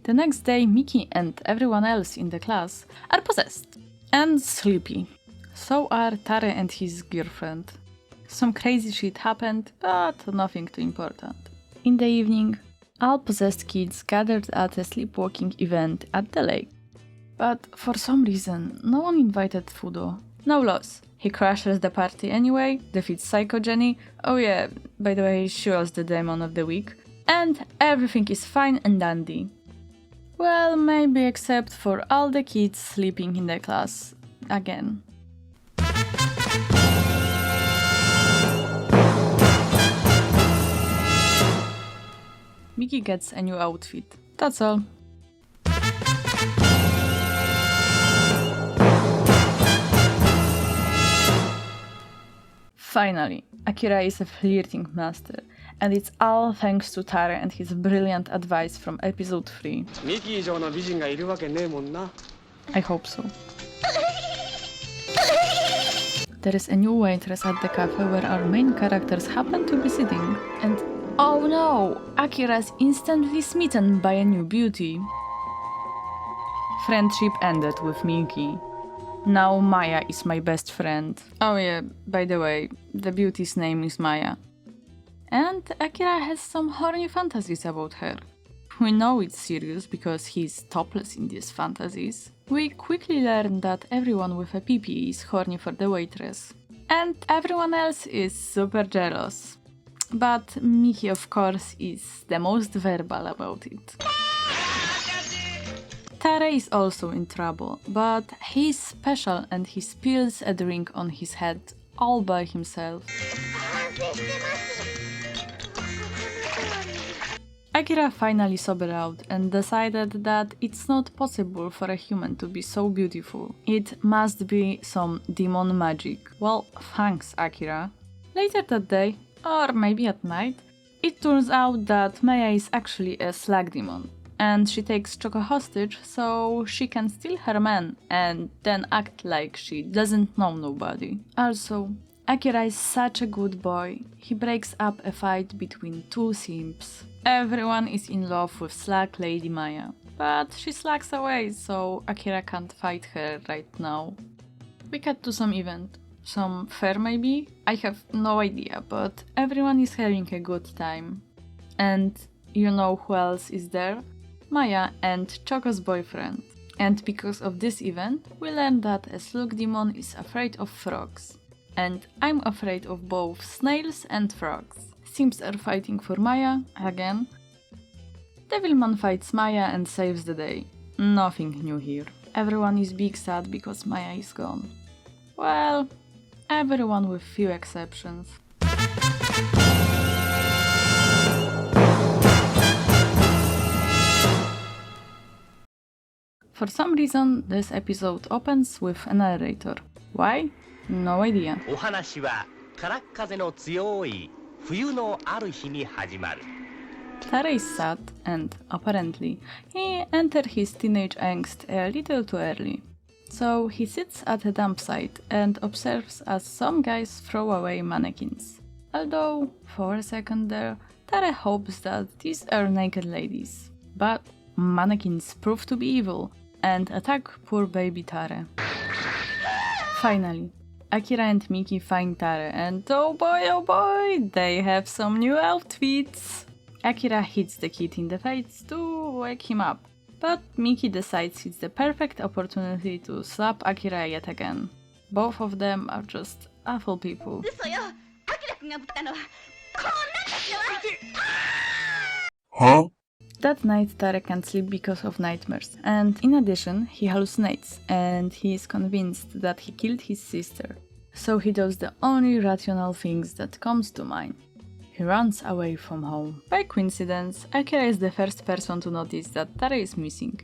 The next day, Miki and everyone else in the class are possessed and sleepy. So are Tare and his girlfriend. Some crazy shit happened, but nothing too important. In the evening, All possessed kids gathered at a sleepwalking event at the lake. But for some reason, no one invited Fudo. No loss. He crashes the party anyway, defeats Psycho Jenny. Oh yeah, by the way, she was the demon of the week. And everything is fine and dandy. Well, maybe except for all the kids sleeping in the class. Again. Miki gets a new outfit. That's all. Finally, Akira is a flirting master, and it's all thanks to Tare and his brilliant advice from episode 3. ミキ以上の美人がいるわけねえもんな。 I hope so. There is a new waitress at the cafe where our main characters happen to be sitting, and oh no! Akira is instantly smitten by a new beauty. Friendship ended with Miki. Now Maya is my best friend. Oh yeah, by the way, the beauty's name is Maya. And Akira has some horny fantasies about her. We know it's serious because he's topless in these fantasies. We quickly learn that everyone with a PP is horny for the waitress. And everyone else is super jealous. But Miki, of course, is the most verbal about it. Tare is also in trouble, but he's special and he spills a drink on his head all by himself. Akira finally sobered out and decided that it's not possible for a human to be so beautiful. It must be some demon magic. Well, thanks, Akira. Later that day, or maybe at night, it turns out that Maya is actually a slag demon. And she takes Choco hostage so she can steal her man and then act like she doesn't know nobody. Also, Akira is such a good boy. He breaks up a fight between two simps. Everyone is in love with Slack Lady Maya, but she slacks away, so Akira can't fight her right now. We cut to some event. Some fair maybe? I have no idea, but everyone is having a good time. And you know who else is there? Maya and Choco's boyfriend. And because of this event, we learn that a slug demon is afraid of frogs. And I'm afraid of both snails and frogs. Simps are fighting for Maya, again. Devilman fights Maya and saves the day. Nothing new here. Everyone is big sad because Maya is gone. Well, everyone with few exceptions. For some reason, this episode opens with a narrator. Why? No idea. お話はからっ風の強い冬のある日に始まる。 Tare is sad, and apparently, he entered his teenage angst a little too early. So he sits at a dump site and observes as some guys throw away mannequins. Although, for a second there, Tare hopes that these are naked ladies. But mannequins prove to be evil and attack poor baby Tare. Finally, Akira and Miki find Tare and oh boy, they have some new outfits! Akira hits the kid in the face to wake him up, but Miki decides it's the perfect opportunity to slap Akira yet again. Both of them are just awful people. 嘘よ。アキラ君がぶったのはこんなんですよ。 Huh? That night Tare can't sleep because of nightmares, and in addition he hallucinates and he is convinced that he killed his sister. So he does the only rational things that comes to mind. He runs away from home. By coincidence, Akira is the first person to notice that Tare is missing.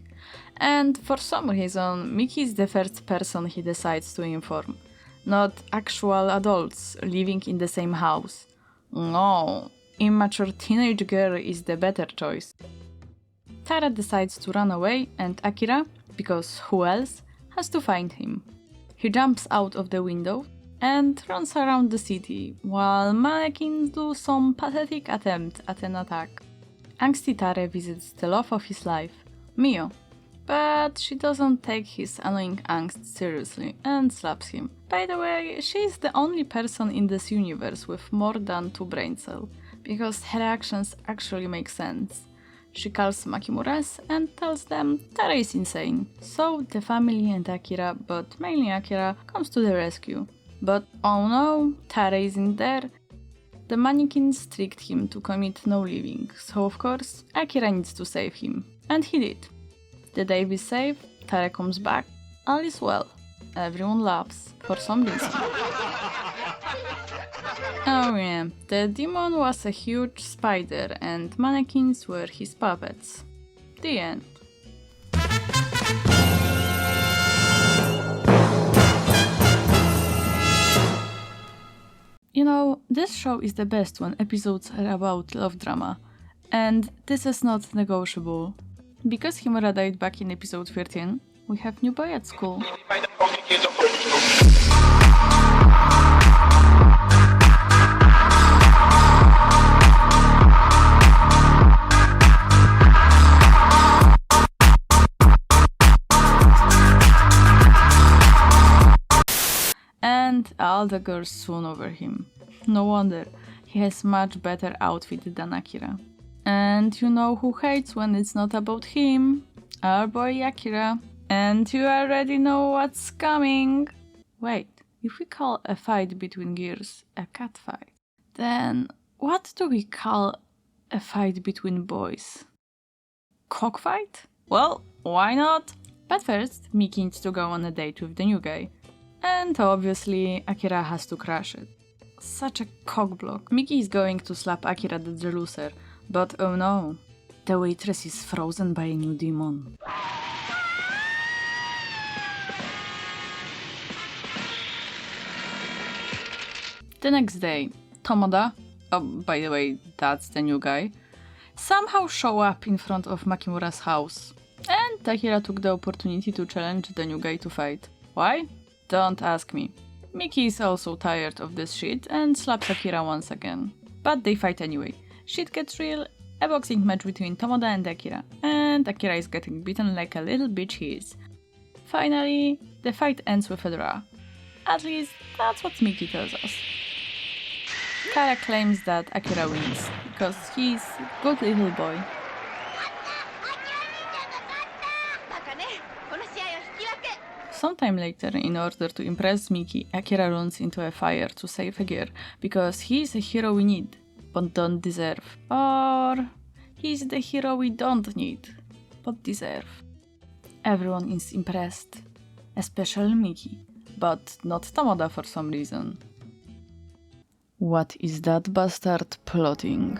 And for some reason, Miki is the first person he decides to inform. Not actual adults living in the same house. No, immature teenage girl is the better choice. Tare decides to run away and Akira, because who else, has to find him. He jumps out of the window and runs around the city, while mannequins do some pathetic attempt at an attack. Angsty Tare visits the love of his life, Mio, but she doesn't take his annoying angst seriously and slaps him. By the way, she is the only person in this universe with more than 2 brain cells, because her actions actually make sense. She calls Makimura's and tells them Tara is insane. So the family and Akira, but mainly Akira, comes to the rescue. But oh no, Tara isn't there. The mannequins tricked him to commit no living, so of course Akira needs to save him. And he did. The day is safe, Tara comes back, all is well. Everyone laughs, for some reason. Oh yeah, the demon was a huge spider and mannequins were his puppets. The end. You know, this show is the best when episodes are about love drama. And this is not negotiable. Because Himura died back in episode 13, we have new boy at school. And all the girls swoon over him. No wonder, he has much better outfit than Akira. And you know who hates when it's not about him? Our boy Akira. And you already know what's coming. Wait, if we call a fight between gears a cat fight, then what do we call a fight between boys? Cockfight? Well, why not? But first, Miki needs to go on a date with the new guy. And obviously, Akira has to crush it. Such a cockblock. Miki is going to slap Akira the loser, but oh no, the waitress is frozen by a new demon. The next day, Tomoda, oh by the way, that's the new guy, somehow show up in front of Makimura's house. And Akira took the opportunity to challenge the new guy to fight. Why? Don't ask me. Miki is also tired of this shit and slaps Akira once again. But they fight anyway. Shit gets real, a boxing match between Tomoda and Akira. And Akira is getting beaten like a little bitch he is. Finally, the fight ends with a draw. At least, that's what Miki tells us. Kara claims that Akira wins, because he's a good little boy. Sometime later, in order to impress Miki, Akira runs into a fire to save a girl, because he's a hero we need, but don't deserve. Or he's the hero we don't need, but deserve. Everyone is impressed, especially Miki, but not Tomoda for some reason. What is that bastard plotting?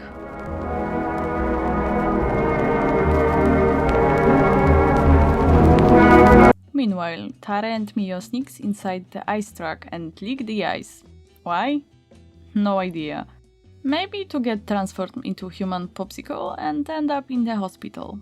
Meanwhile, Tara and Mio sneaks inside the ice truck and leak the ice. Why? No idea. Maybe to get transformed into human popsicle and end up in the hospital.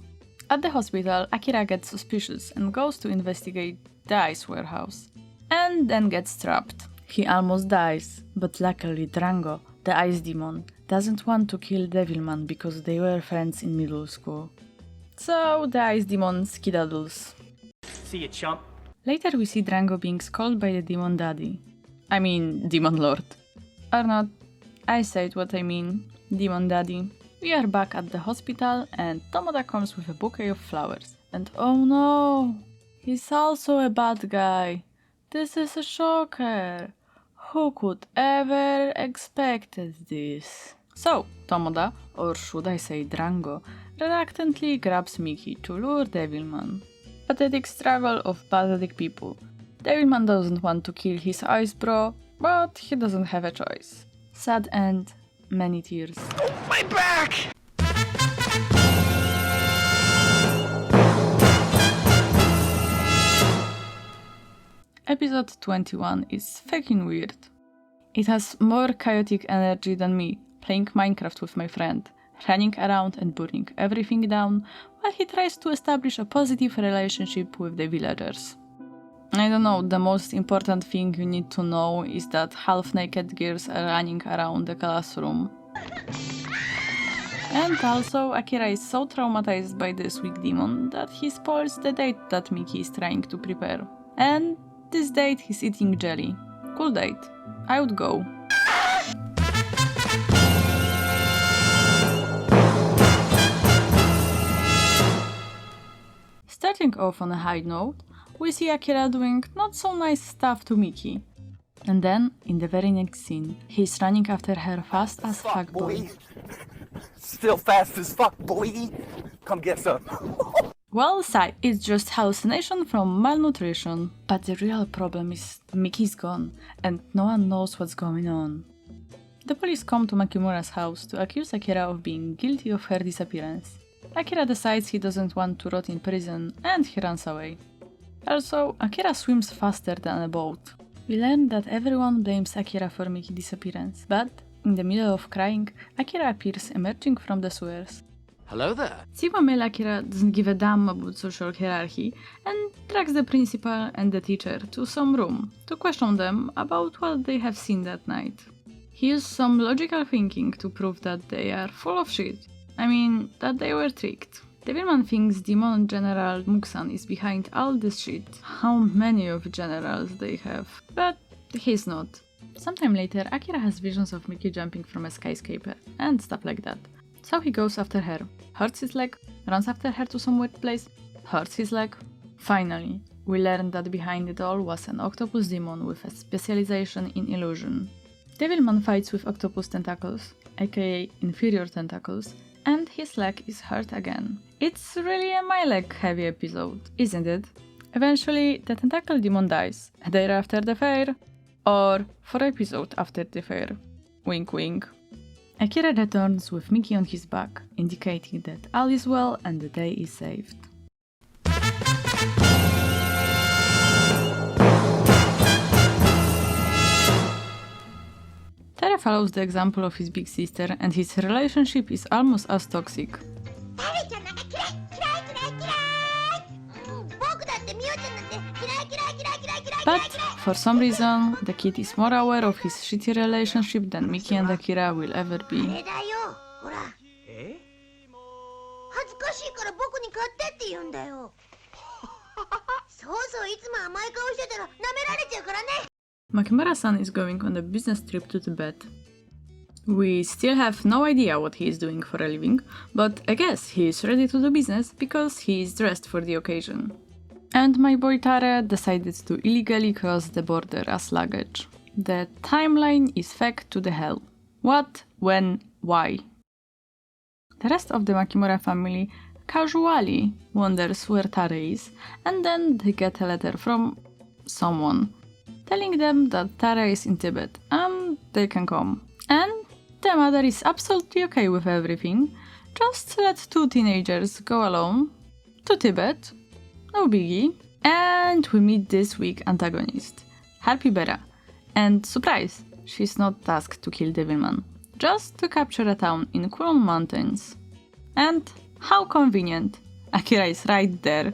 At the hospital, Akira gets suspicious and goes to investigate the ice warehouse. And then gets trapped. He almost dies, but luckily Drango, the ice demon, doesn't want to kill Devilman because they were friends in middle school. So the ice demon skedaddles. See you, chump. Later we see Drango being scolded by the demon daddy. I mean, demon lord. Or not, I said what I mean, demon daddy. We are back at the hospital and Tomoda comes with a bouquet of flowers. And oh no, he's also a bad guy. This is a shocker. Who could ever expected this? So, Tomoda, or should I say Drango, reluctantly grabs Miki to lure Devilman. Pathetic struggle of pathetic people. Devilman doesn't want to kill his ice bro, but he doesn't have a choice. Sad end, many tears. My back! Episode 21 is fucking weird. It has more chaotic energy than me, playing Minecraft with my friend, running around and burning everything down, while he tries to establish a positive relationship with the villagers. I don't know, the most important thing you need to know is that half-naked girls are running around the classroom. And also, Akira is so traumatized by this weak demon that he spoils the date that Miki is trying to prepare. And this date he's eating jelly. Cool date. I would go. Starting off on a high note, we see Akira doing not so nice stuff to Miki. And then, in the very next scene, he's running after her fast as fuck boy. Still fast as fuck, boy. Come get some. Well, sigh, it's just hallucination from malnutrition. But the real problem is Miki's gone, and no one knows what's going on. The police come to Makimura's house to accuse Akira of being guilty of her disappearance. Akira decides he doesn't want to rot in prison, and he runs away. Also, Akira swims faster than a boat. We learn that everyone blames Akira for Miki's disappearance, but in the middle of crying, Akira appears emerging from the sewers. Hello there. Sigma male Akira doesn't give a damn about social hierarchy and drags the principal and the teacher to some room to question them about what they have seen that night. He used some logical thinking to prove that they are full of shit. I mean, that they were tricked. Devilman thinks Demon General Muksan is behind all this shit, how many of generals they have, but he's not. Sometime later, Akira has visions of Miki jumping from a skyscraper, and stuff like that. So he goes after her, hurts his leg, runs after her to some weird place, hurts his leg. Finally, we learn that behind it all was an octopus demon with a specialization in illusion. Devilman fights with octopus tentacles, aka inferior tentacles, and his leg is hurt again. It's really a my leg heavy episode, isn't it? Eventually, the tentacle demon dies, a day after the fair, or 4 episodes after the fair. Wink wink. Akira returns with Miki on his back, indicating that all is well and the day is saved. Tere follows the example of his big sister, and his relationship is almost as toxic. But for some reason, the kid is more aware of his shitty relationship than Miki and Akira will ever be. Makimura-san is going on a business trip to Tibet. We still have no idea what he is doing for a living, but I guess he is ready to do business because he is dressed for the occasion. And my boy Tare decided to illegally cross the border as luggage. The timeline is fake to the hell. What, when, why? The rest of the Makimura family casually wonders where Tare is, and then they get a letter from someone telling them that Tare is in Tibet and they can come. And the mother is absolutely okay with everything. Just let 2 teenagers go alone to Tibet. No biggie. And we meet this week's antagonist, Harpy Bera. And surprise, she's not tasked to kill Devilman, just to capture a town in Kulon Mountains. And how convenient, Akira is right there.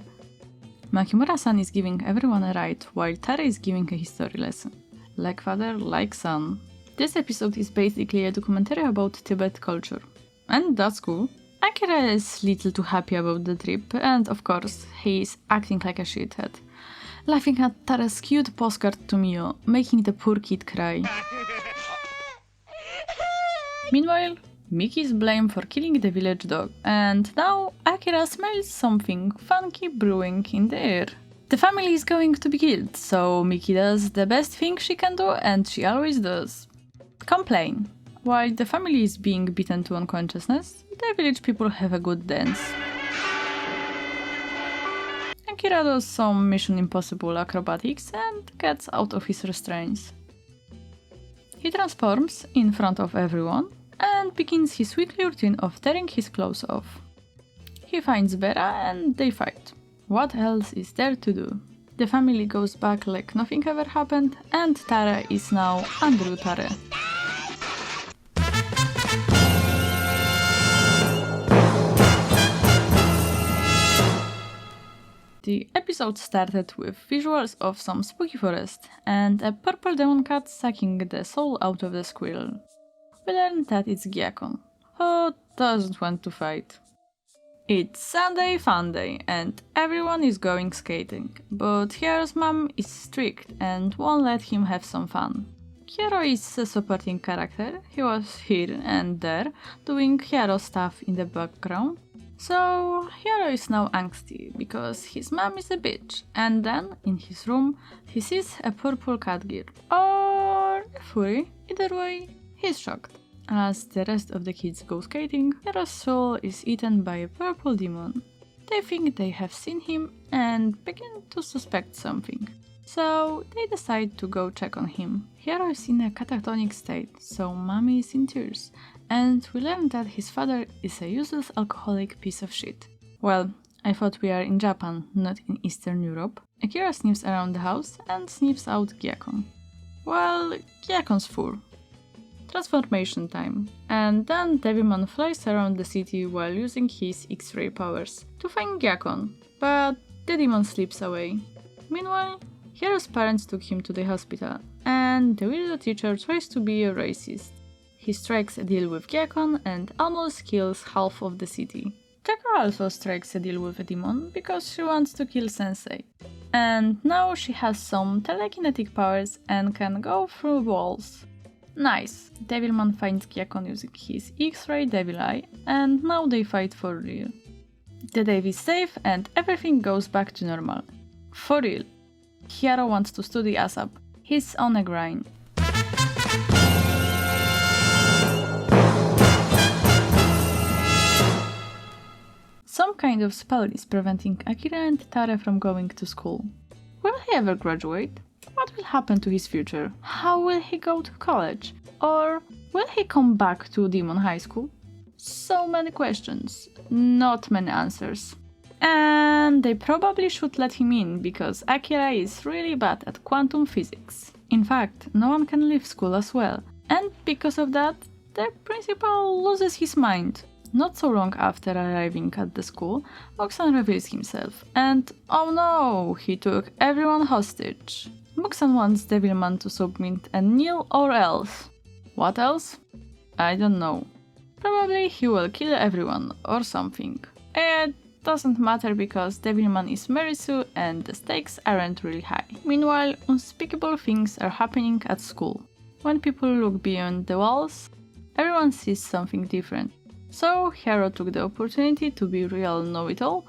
Makimura-san is giving everyone a ride, while Tare is giving a history lesson. Like father, like son. This episode is basically a documentary about Tibet culture. And that's cool. Akira is little too happy about the trip, and of course, he is acting like a shithead. Laughing at Tare's cute postcard to Mio, making the poor kid cry. Meanwhile, Miki is blamed for killing the village dog, and now Akira smells something funky brewing in the air. The family is going to be killed, so Miki does the best thing she can do, and she always does. Complain. While the family is being beaten to unconsciousness, the village people have a good dance. Akira does some Mission Impossible acrobatics and gets out of his restraints. He transforms in front of everyone and begins his weekly routine of tearing his clothes off. He finds Bera and they fight. What else is there to do? The family goes back like nothing ever happened, and Tare is now Andrew Tare. The episode started with visuals of some spooky forest and a purple demon cat sucking the soul out of the squirrel. We learn that it's Gyakon, who doesn't want to fight. It's Sunday fun day and everyone is going skating, but Hiero's mom is strict and won't let him have some fun. Hiero is a supporting character. He was here and there, doing Hiero stuff in the background. So Hiro is now angsty because his mom is a bitch, and then in his room he sees a purple cat gear or a furry. Either way, he's shocked. As the rest of the kids go skating, Hiro's soul is eaten by a purple demon. They think they have seen him and begin to suspect something. So they decide to go check on him. Hiro is in a catatonic state, so mommy is in tears, and we learn that his father is a useless alcoholic piece of shit. Well, I thought we are in Japan, not in Eastern Europe. Akira sniffs around the house and sniffs out Gyakon. Well, Gyakon's full. Transformation time. And then Devilman flies around the city while using his X-ray powers to find Gyakon, but the demon slips away. Meanwhile, Hiro's parents took him to the hospital, and the weirdo teacher tries to be a racist. He strikes a deal with Gyakon and almost kills half of the city. Chaka also strikes a deal with a demon because she wants to kill Sensei. And now she has some telekinetic powers and can go through walls. Nice! Devilman finds Gyakon using his X-ray Devil Eye, and now they fight for real. The Dave is safe and everything goes back to normal. For real. Hiro wants to study ASAP. He's on a grind. Some kind of spell is preventing Akira and Tare from going to school. Will he ever graduate? What will happen to his future? How will he go to college? Or will he come back to Demon High School? So many questions, not many answers. And they probably should let him in because Akira is really bad at quantum physics. In fact, no one can leave school as well. And because of that, the principal loses his mind. Not so long after arriving at the school, Muksan reveals himself. And oh no, he took everyone hostage. Muksan wants Devilman to submit a nil or else. What else? I don't know. Probably he will kill everyone or something. It doesn't matter because Devilman is Merisu and the stakes aren't really high. Meanwhile, unspeakable things are happening at school. When people look beyond the walls, everyone sees something different. So Hiro took the opportunity to be real know-it-all.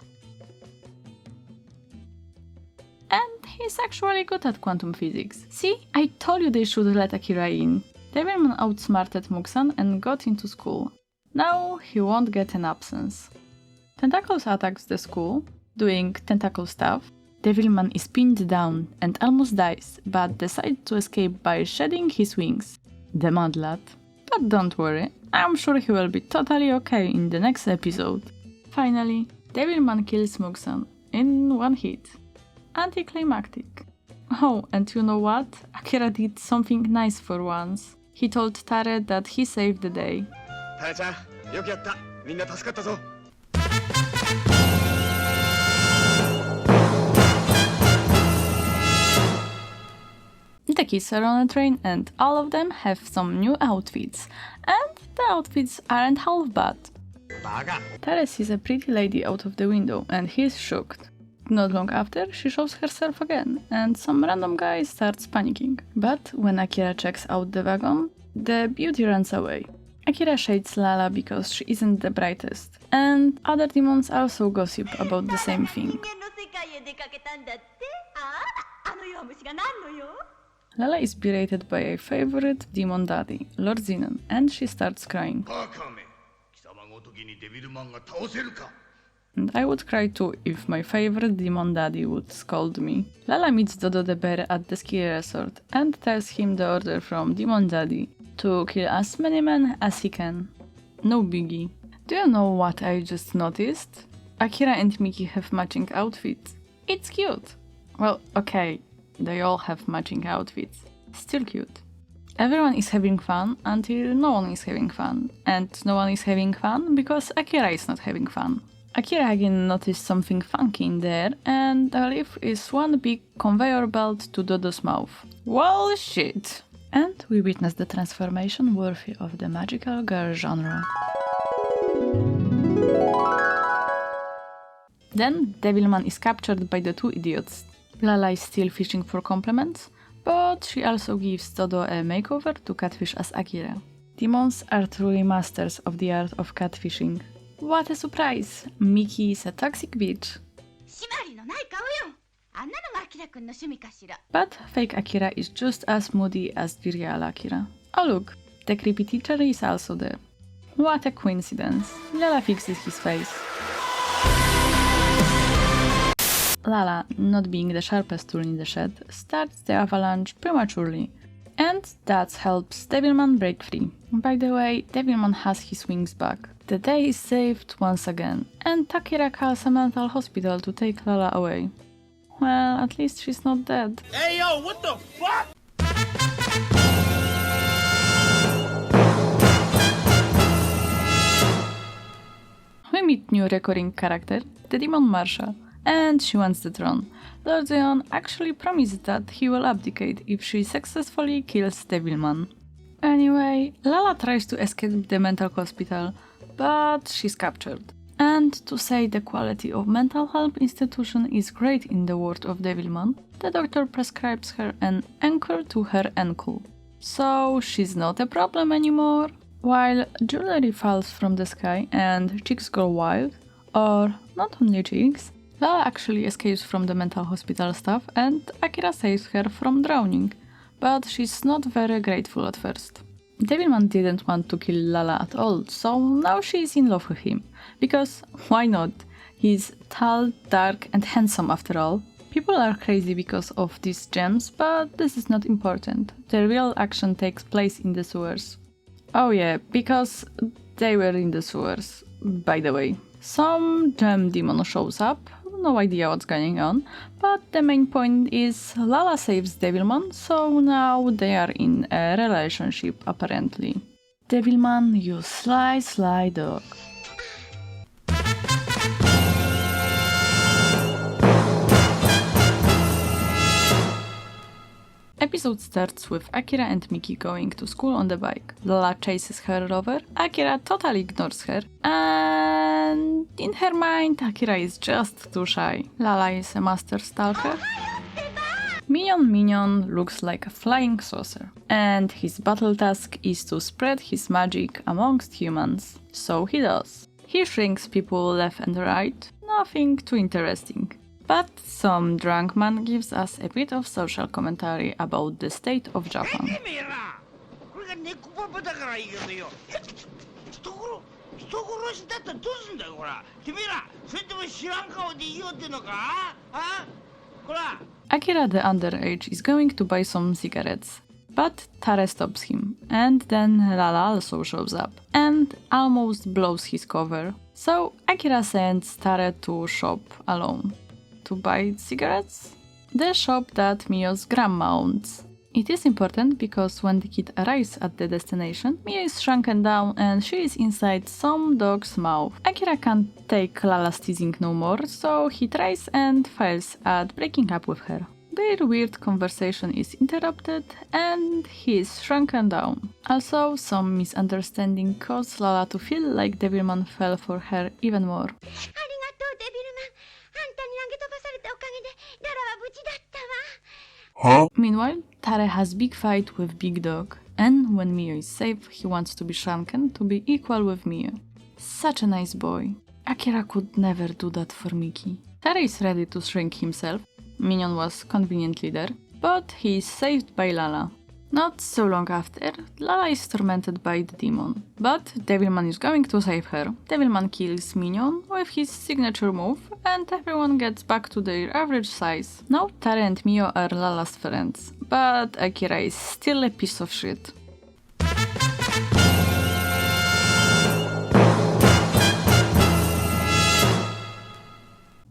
And he's actually good at quantum physics. See, I told you they should let Akira in. Devilman outsmarted Muksan and got into school. Now he won't get an absence. Tentacles attacks the school, doing tentacle stuff. Devilman is pinned down and almost dies, but decides to escape by shedding his wings. The mad lad. But don't worry, I'm sure he will be totally okay in the next episode. Finally, Devilman kills Muksan in one hit. Anticlimactic. Oh, and you know what? Akira did something nice for once. He told Tare that he saved the day. Tare-chan, よくやった。みんな助かったぞ。The kids are on a train and all of them have some new outfits. And the outfits aren't half bad. Tare sees a pretty lady out of the window and he's shocked. Not long after, she shows herself again, and some random guy starts panicking. But when Akira checks out the wagon, the beauty runs away. Akira shades Lala because she isn't the brightest, and other demons also gossip about the same thing. Lala is berated by a favorite demon daddy, Lord Zenon, and she starts crying. And I would cry too if my favorite demon daddy would scold me. Lala meets Dodo the bear at the ski resort and tells him the order from Demon Daddy to kill as many men as he can. No biggie. Do you know what I just noticed? Akira and Miki have matching outfits. It's cute. Well, okay, they all have matching outfits. Still cute. Everyone is having fun until no one is having fun. And no one is having fun because Akira is not having fun. Akira again noticed something funky in there, and the leaf is one big conveyor belt to Dodo's mouth. Well, shit! And we witness the transformation worthy of the magical girl genre. Then Devilman is captured by the two idiots. Lala is still fishing for compliments, but she also gives Dodo a makeover to catfish as Akira. Demons are truly masters of the art of catfishing. What a surprise! Miki is a toxic bitch. 締まりのない顔よ。あんなのがアキラくんの趣味かしら。 But fake Akira is just as moody as the real Akira. Oh look, the creepy teacher is also there. What a coincidence. Lala fixes his face. Lala, not being the sharpest tool in the shed, starts the avalanche prematurely. And that helps Devilman break free. By the way, Devilman has his wings back. The day is saved once again, and Akira calls a mental hospital to take Lala away. Well, at least she's not dead. Hey, yo, what the fuck? We meet new recurring character, the Demon Marshal, and she wants the throne. Lord Zeon actually promises that he will abdicate if she successfully kills Devilman. Anyway, Lala tries to escape the mental hospital, but she's captured. And to say the quality of mental health institution is great in the world of Devilman, the doctor prescribes her an anchor to her ankle. So she's not a problem anymore. While jewelry falls from the sky and chicks go wild, or not only chicks, Lala actually escapes from the mental hospital staff and Akira saves her from drowning, but she's not very grateful at first. Devilman didn't want to kill Lala at all, so now she's in love with him. Because why not? He's tall, dark and handsome after all. People are crazy because of these gems, but this is not important. The real action takes place in the sewers. Oh yeah, because they were in the sewers, by the way. Some gem demon shows up, no idea what's going on, but the main point is Lala saves Devilman, so now they are in a relationship apparently. Devilman, you sly dog. Episode starts with Akira and Miki going to school on the bike. Lala chases her over, Akira totally ignores her, and in her mind Akira is just too shy. Lala is a master stalker. Minion looks like a flying saucer, and his battle task is to spread his magic amongst humans. So he does. He shrinks people left and right, nothing too interesting. But some drunk man gives us a bit of social commentary about the state of Japan. Akira the underage is going to buy some cigarettes, but Tare stops him, and then Lala also shows up, and almost blows his cover. So Akira sends Tare to shop alone. To buy cigarettes? The shop that Mio's grandma owns. It is important because when the kid arrives at the destination, Mio is shrunken down and she is inside some dog's mouth. Akira can't take Lala's teasing no more, so he tries and fails at breaking up with her. Their weird conversation is interrupted and he is shrunken down. Also, some misunderstanding caused Lala to feel like Devilman fell for her even more. Huh? Meanwhile, Tare has big fight with Big Dog, and when Mio is safe, he wants to be shrunken to be equal with Mio. Such a nice boy. Akira could never do that for Miki. Tare is ready to shrink himself, Minion was conveniently there, but he is saved by Lala. Not so long after, Lala is tormented by the demon, but Devilman is going to save her. Devilman kills Minion with his signature move, and everyone gets back to their average size. Now Tare and Mio are Lala's friends, but Akira is still a piece of shit.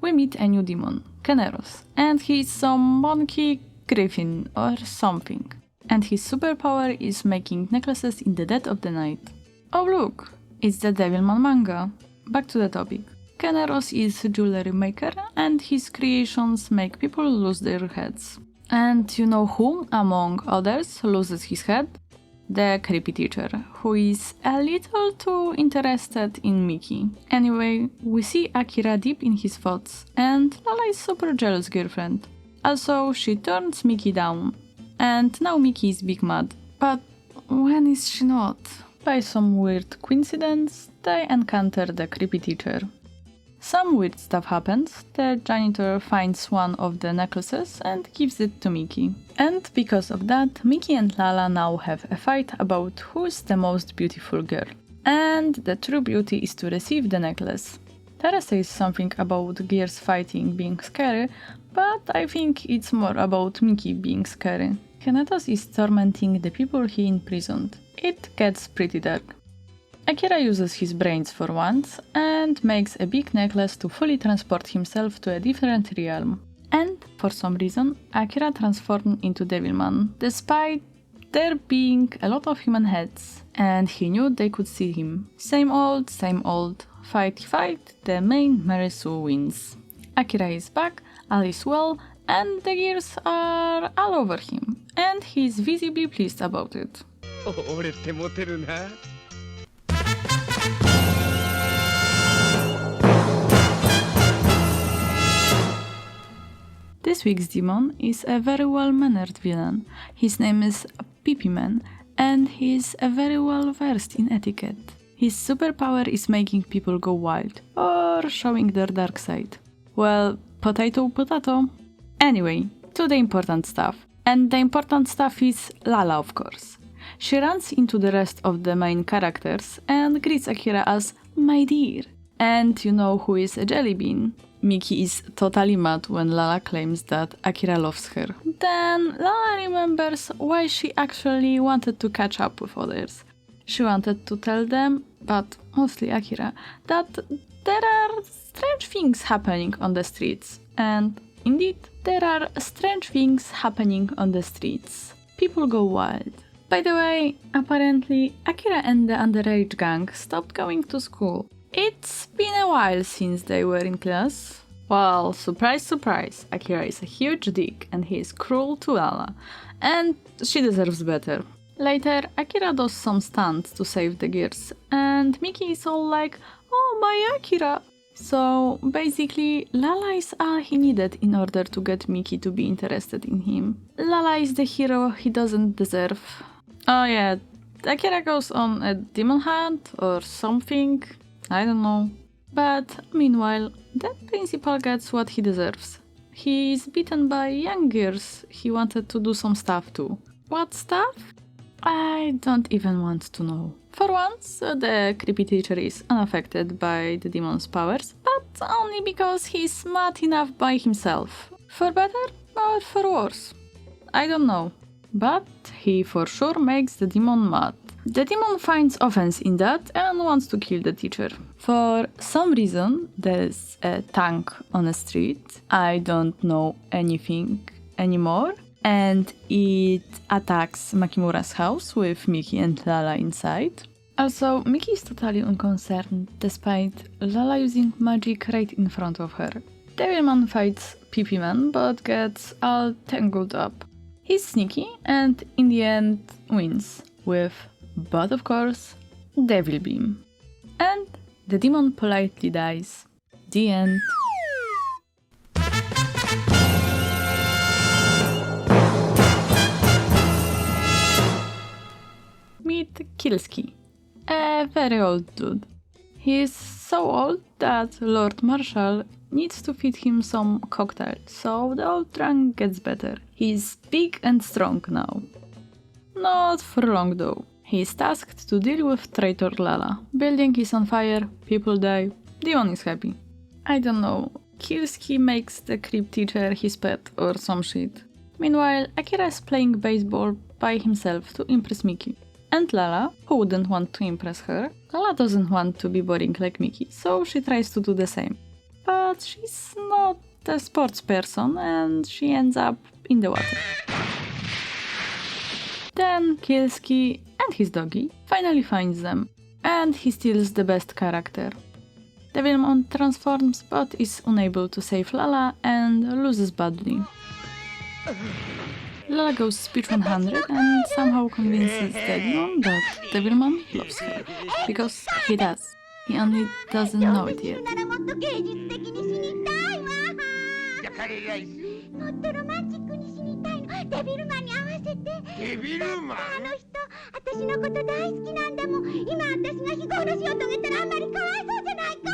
We meet a new demon, Keneros, and he is some monkey griffin or something. And his superpower is making necklaces in the dead of the night. Oh look, it's the Devilman manga. Back to the topic. Keneros is a jewelry maker and his creations make people lose their heads. And you know who, among others, loses his head? The creepy teacher, who is a little too interested in Miki. Anyway, we see Akira deep in his thoughts, and Lala is super jealous girlfriend. Also, she turns Miki down. And now Miki is big mad. But when is she not? by some weird coincidence, they encounter the creepy teacher. Some weird stuff happens. The janitor finds one of the necklaces and gives it to Mickey. And because of that, Mickey and Lala now have a fight about who's the most beautiful girl. And the true beauty is to receive the necklace. Tara says something about girls fighting being scary, but I think it's more about Mickey being scary. Kenetos is tormenting the people he imprisoned. It gets pretty dark. Akira uses his brains for once and makes a big necklace to fully transport himself to a different realm. And, for some reason, Akira transformed into Devilman, despite there being a lot of human heads, and he knew they could see him. Same old, fight, the main Mary Sue wins. Akira is back, all is well, and the gears are all over him, and he's visibly pleased about it. This week's demon is a very well-mannered villain. His name is Pipiman, and he's very well versed in etiquette. His superpower is making people go wild, or showing their dark side. Well, potato. Anyway, to the important stuff. And the important stuff is Lala, of course. She runs into the rest of the main characters and greets Akira as "my dear." And you know who is a jelly bean. Miki is totally mad when Lala claims that Akira loves her. Then Lala remembers why she actually wanted to catch up with others. She wanted to tell them, but mostly Akira, that there are strange things happening on the streets. And indeed, there are strange things happening on the streets. People go wild. By the way, apparently Akira and the underage gang stopped going to school. It's been a while since they were in class. Well, surprise, surprise, Akira is a huge dick and he is cruel to Lala. And she deserves better. Later, Akira does some stunts to save the gears, and Miki is all like, "Oh, my Akira!" So, basically, Lala is all he needed in order to get Miki to be interested in him. Lala is the hero he doesn't deserve. Oh yeah, Akira goes on a demon hunt or something, I don't know. But meanwhile, that principal gets what he deserves. He is beaten by young gears he wanted to do some stuff to. What stuff? I don't even want to know. For once, the creepy teacher is unaffected by the demon's powers, but only because he's smart enough by himself. For better or for worse? I don't know. But he for sure makes the demon mad. The demon finds offense in that and wants to kill the teacher. For some reason, there's a tank on a street. I don't know anything anymore. And it attacks Makimura's house with Miki and Lala inside. Also, Miki is totally unconcerned despite Lala using magic right in front of her. Devilman fights Pipiman but gets all tangled up. He's sneaky and in the end wins with, but of course, Devil Beam. And the demon politely dies. The end. Meet Kilski, a very old dude. He is so old that Lord Marshall needs to feed him some cocktail, so the old drunk gets better. He's big and strong now. Not for long though. He is tasked to deal with traitor Lala. Building is on fire, people die, demon is happy. I don't know, Kilski makes the creep teacher his pet or some shit. Meanwhile, Akira is playing baseball by himself to impress Miki. And Lala, who wouldn't want to impress her, Lala doesn't want to be boring like Miki, so she tries to do the same. But she's not a sports person and she ends up in the water. Then Kilski and his doggy finally finds them, and he steals the best character. Devilman transforms but is unable to save Lala and loses badly. Lala goes speech 100 and somehow convinces Devilman that Devilman loves her. Because he does. He only doesn't know it yet. もっとロマンチックに死にたいの。デビルマンに合わせて。デビルマン？あの人、私私のこと大好きなんだもん。今私が非業の死を遂げたらあんまりかわいそうじゃないか。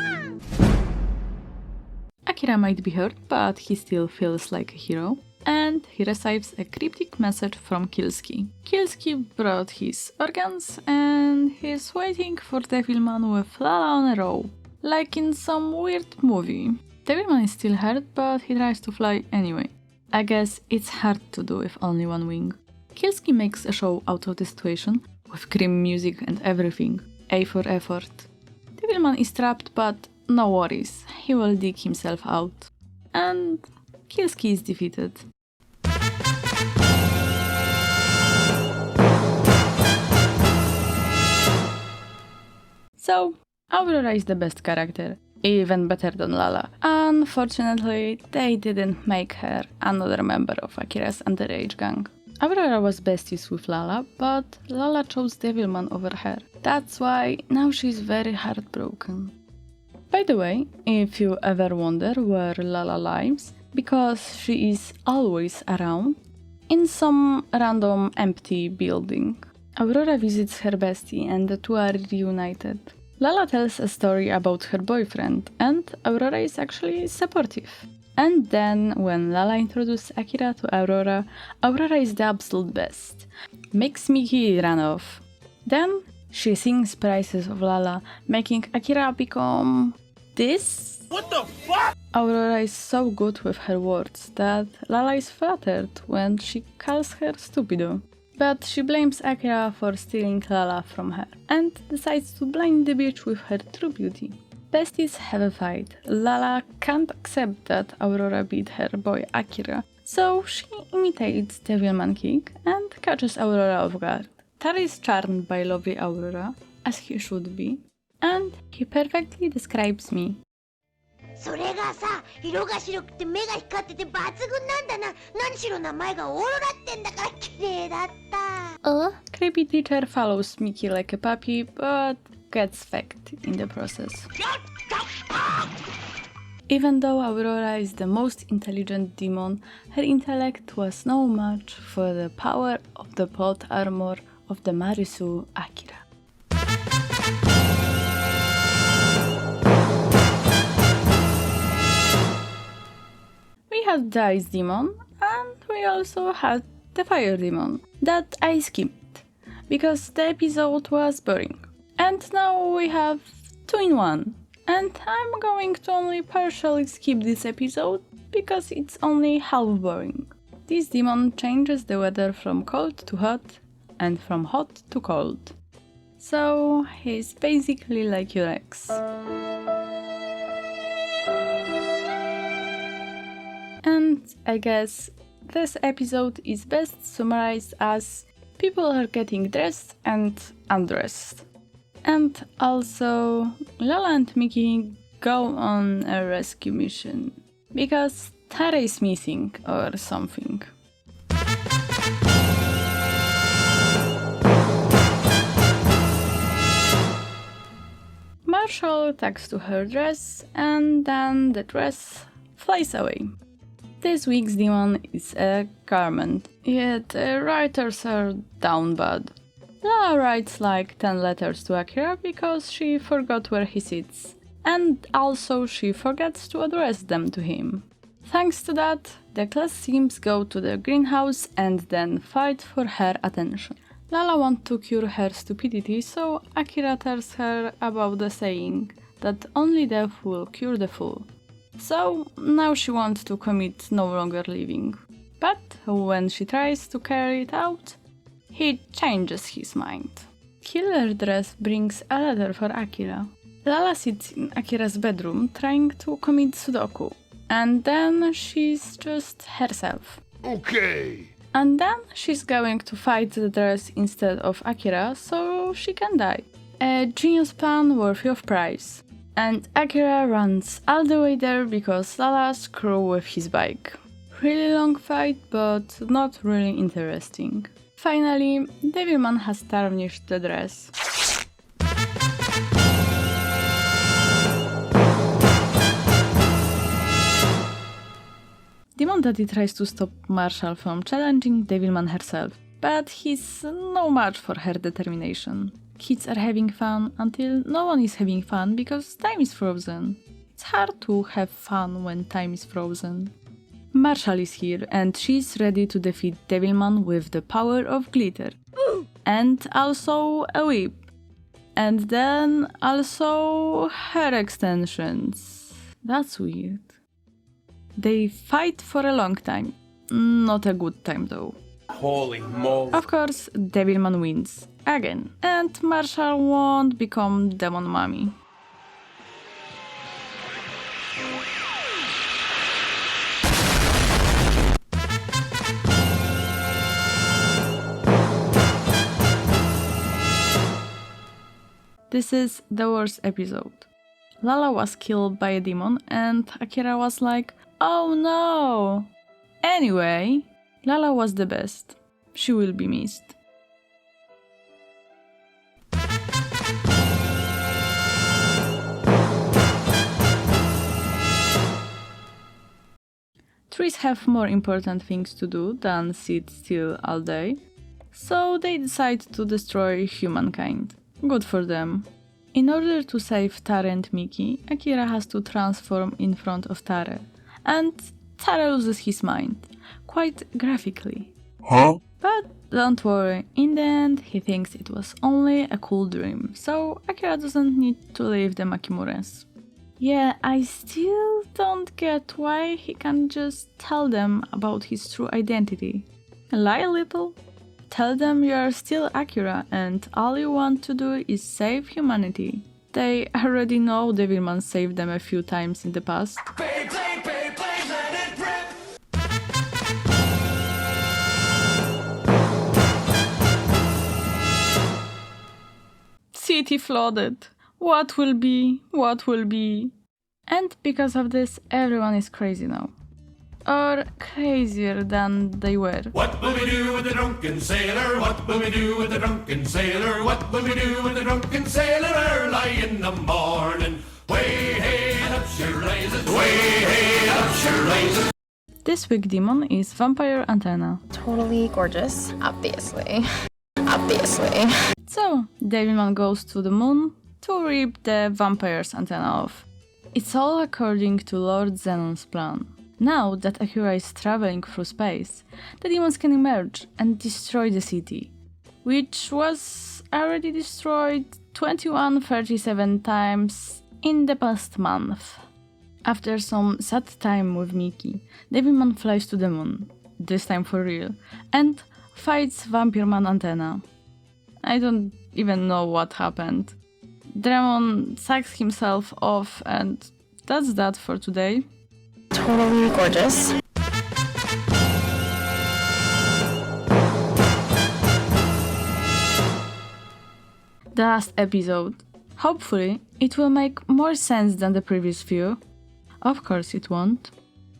Akira might be hurt, but he still feels like a hero. And he receives a cryptic message from Kilski. Kilski brought his organs and he's waiting for Devilman with Lala on a rope, like in some weird movie. Devilman is still hurt, but he tries to fly anyway. I guess it's hard to do with only one wing. Kilski makes a show out of the situation, with grim music and everything. A for effort. Devilman is trapped, but no worries, he will dig himself out. And Kilski is defeated. So, Aurora is the best character, even better than Lala. Unfortunately, they didn't make her another member of Akira's underage gang. Aurora was besties with Lala, but Lala chose Devilman over her. That's why now she's very heartbroken. By the way, if you ever wonder where Lala lives, because she is always around, in some random empty building. Aurora visits her bestie and the two are reunited. Lala tells a story about her boyfriend and Aurora is actually supportive. And then, when Lala introduces Akira to Aurora, Aurora is the absolute best. Makes Mickey run off. Then, she sings praises of Lala, making Akira become this? What the fuck? Aurora is so good with her words that Lala is flattered when she calls her stupido. But she blames Akira for stealing Lala from her and decides to blind the bitch with her true beauty. Besties have a fight. Lala can't accept that Aurora beat her boy Akira, so she imitates Devilman kick and catches Aurora off guard. Tara is charmed by lovely Aurora, as he should be, and he perfectly describes me. それがさ、色が白くて目が光ってて抜群なんだな。何しろ名前がオーロラってんだから綺麗だった。Creepy teacher follows Mickey like a puppy, but gets fecked in the process. Even though Aurora is the most intelligent demon, her intellect was no match for the power of the plot armor of the Marisu Akira. We had the Ice Demon, and we also had the Fire Demon, that I skipped, because the episode was boring. And now we have 2 in 1, and I'm going to only partially skip this episode, because it's only half boring. This demon changes the weather from cold to hot, and from hot to cold. So he's basically like your ex. And I guess this episode is best summarized as people are getting dressed and undressed. And also, Lala and Mickey go on a rescue mission because Tara is missing or something. Marshall takes to her dress and then the dress flies away. This week's demon is a garment, yet the writers are down bad. Lala writes like 10 letters to Akira because she forgot where he sits, and also she forgets to address them to him. Thanks to that, the class teams go to the greenhouse and then fight for her attention. Lala wants to cure her stupidity, so Akira tells her about the saying that only death will cure the fool. So now she wants to commit no longer living. But when she tries to carry it out, he changes his mind. Killer Dress brings a letter for Akira. Lala sits in Akira's bedroom trying to commit Sudoku, and then she's just herself. Okay. And then she's going to fight the dress instead of Akira so she can die. A genius plan worthy of prize. And Akira runs all the way there because Lala screws with his bike. Really long fight, but not really interesting. Finally, Devilman has tarnished the dress. Demon Daddy tries to stop Marshall from challenging Devilman herself, but he's no match for her determination. Kids are having fun until no one is having fun because time is frozen. It's hard to have fun when time is frozen. Marshall is here and she's ready to defeat Devilman with the power of glitter. And also a whip. And then also hair extensions. That's weird. They fight for a long time. Not a good time though. Holy moly. Of course, Devilman wins. Again. And Marshall won't become Demon Mommy. This is the worst episode. Lala was killed by a demon and Akira was like, oh no! Anyway, Lala was the best. She will be missed. Trees have more important things to do than sit still all day, so they decide to destroy humankind. Good for them. In order to save Tare and Miki, Akira has to transform in front of Tare, and Tare loses his mind, quite graphically. Huh? But don't worry, in the end he thinks it was only a cool dream, so Akira doesn't need to leave the Makimuras. Yeah, I still don't get why he can't just tell them about his true identity. Lie a little. Tell them you are still Akira and all you want to do is save humanity. They already know Devilman saved them a few times in the past. City flooded. What will be? What will be? And because of this, everyone is crazy now. Or crazier than they were. What will we do with the drunken sailor? What will we do with the drunken sailor? What will we do with the drunken sailor early in the morning? Way hey up she rises, way hey up she rises. This week demon is Vampire Antenna. Totally gorgeous, obviously. Obviously. So, Devilman goes to the moon to rip the vampire's antenna off. It's all according to Lord Zenon's plan. Now that Akira is traveling through space, the demons can emerge and destroy the city, which was already destroyed 2137 times in the past month. After some sad time with Miki, Devilman flies to the moon, this time for real, and fights Vampirman Antenna. I don't even know what happened. Demon sacks himself off and that's that for today. Totally gorgeous. The last episode. Hopefully, it will make more sense than the previous few. Of course it won't.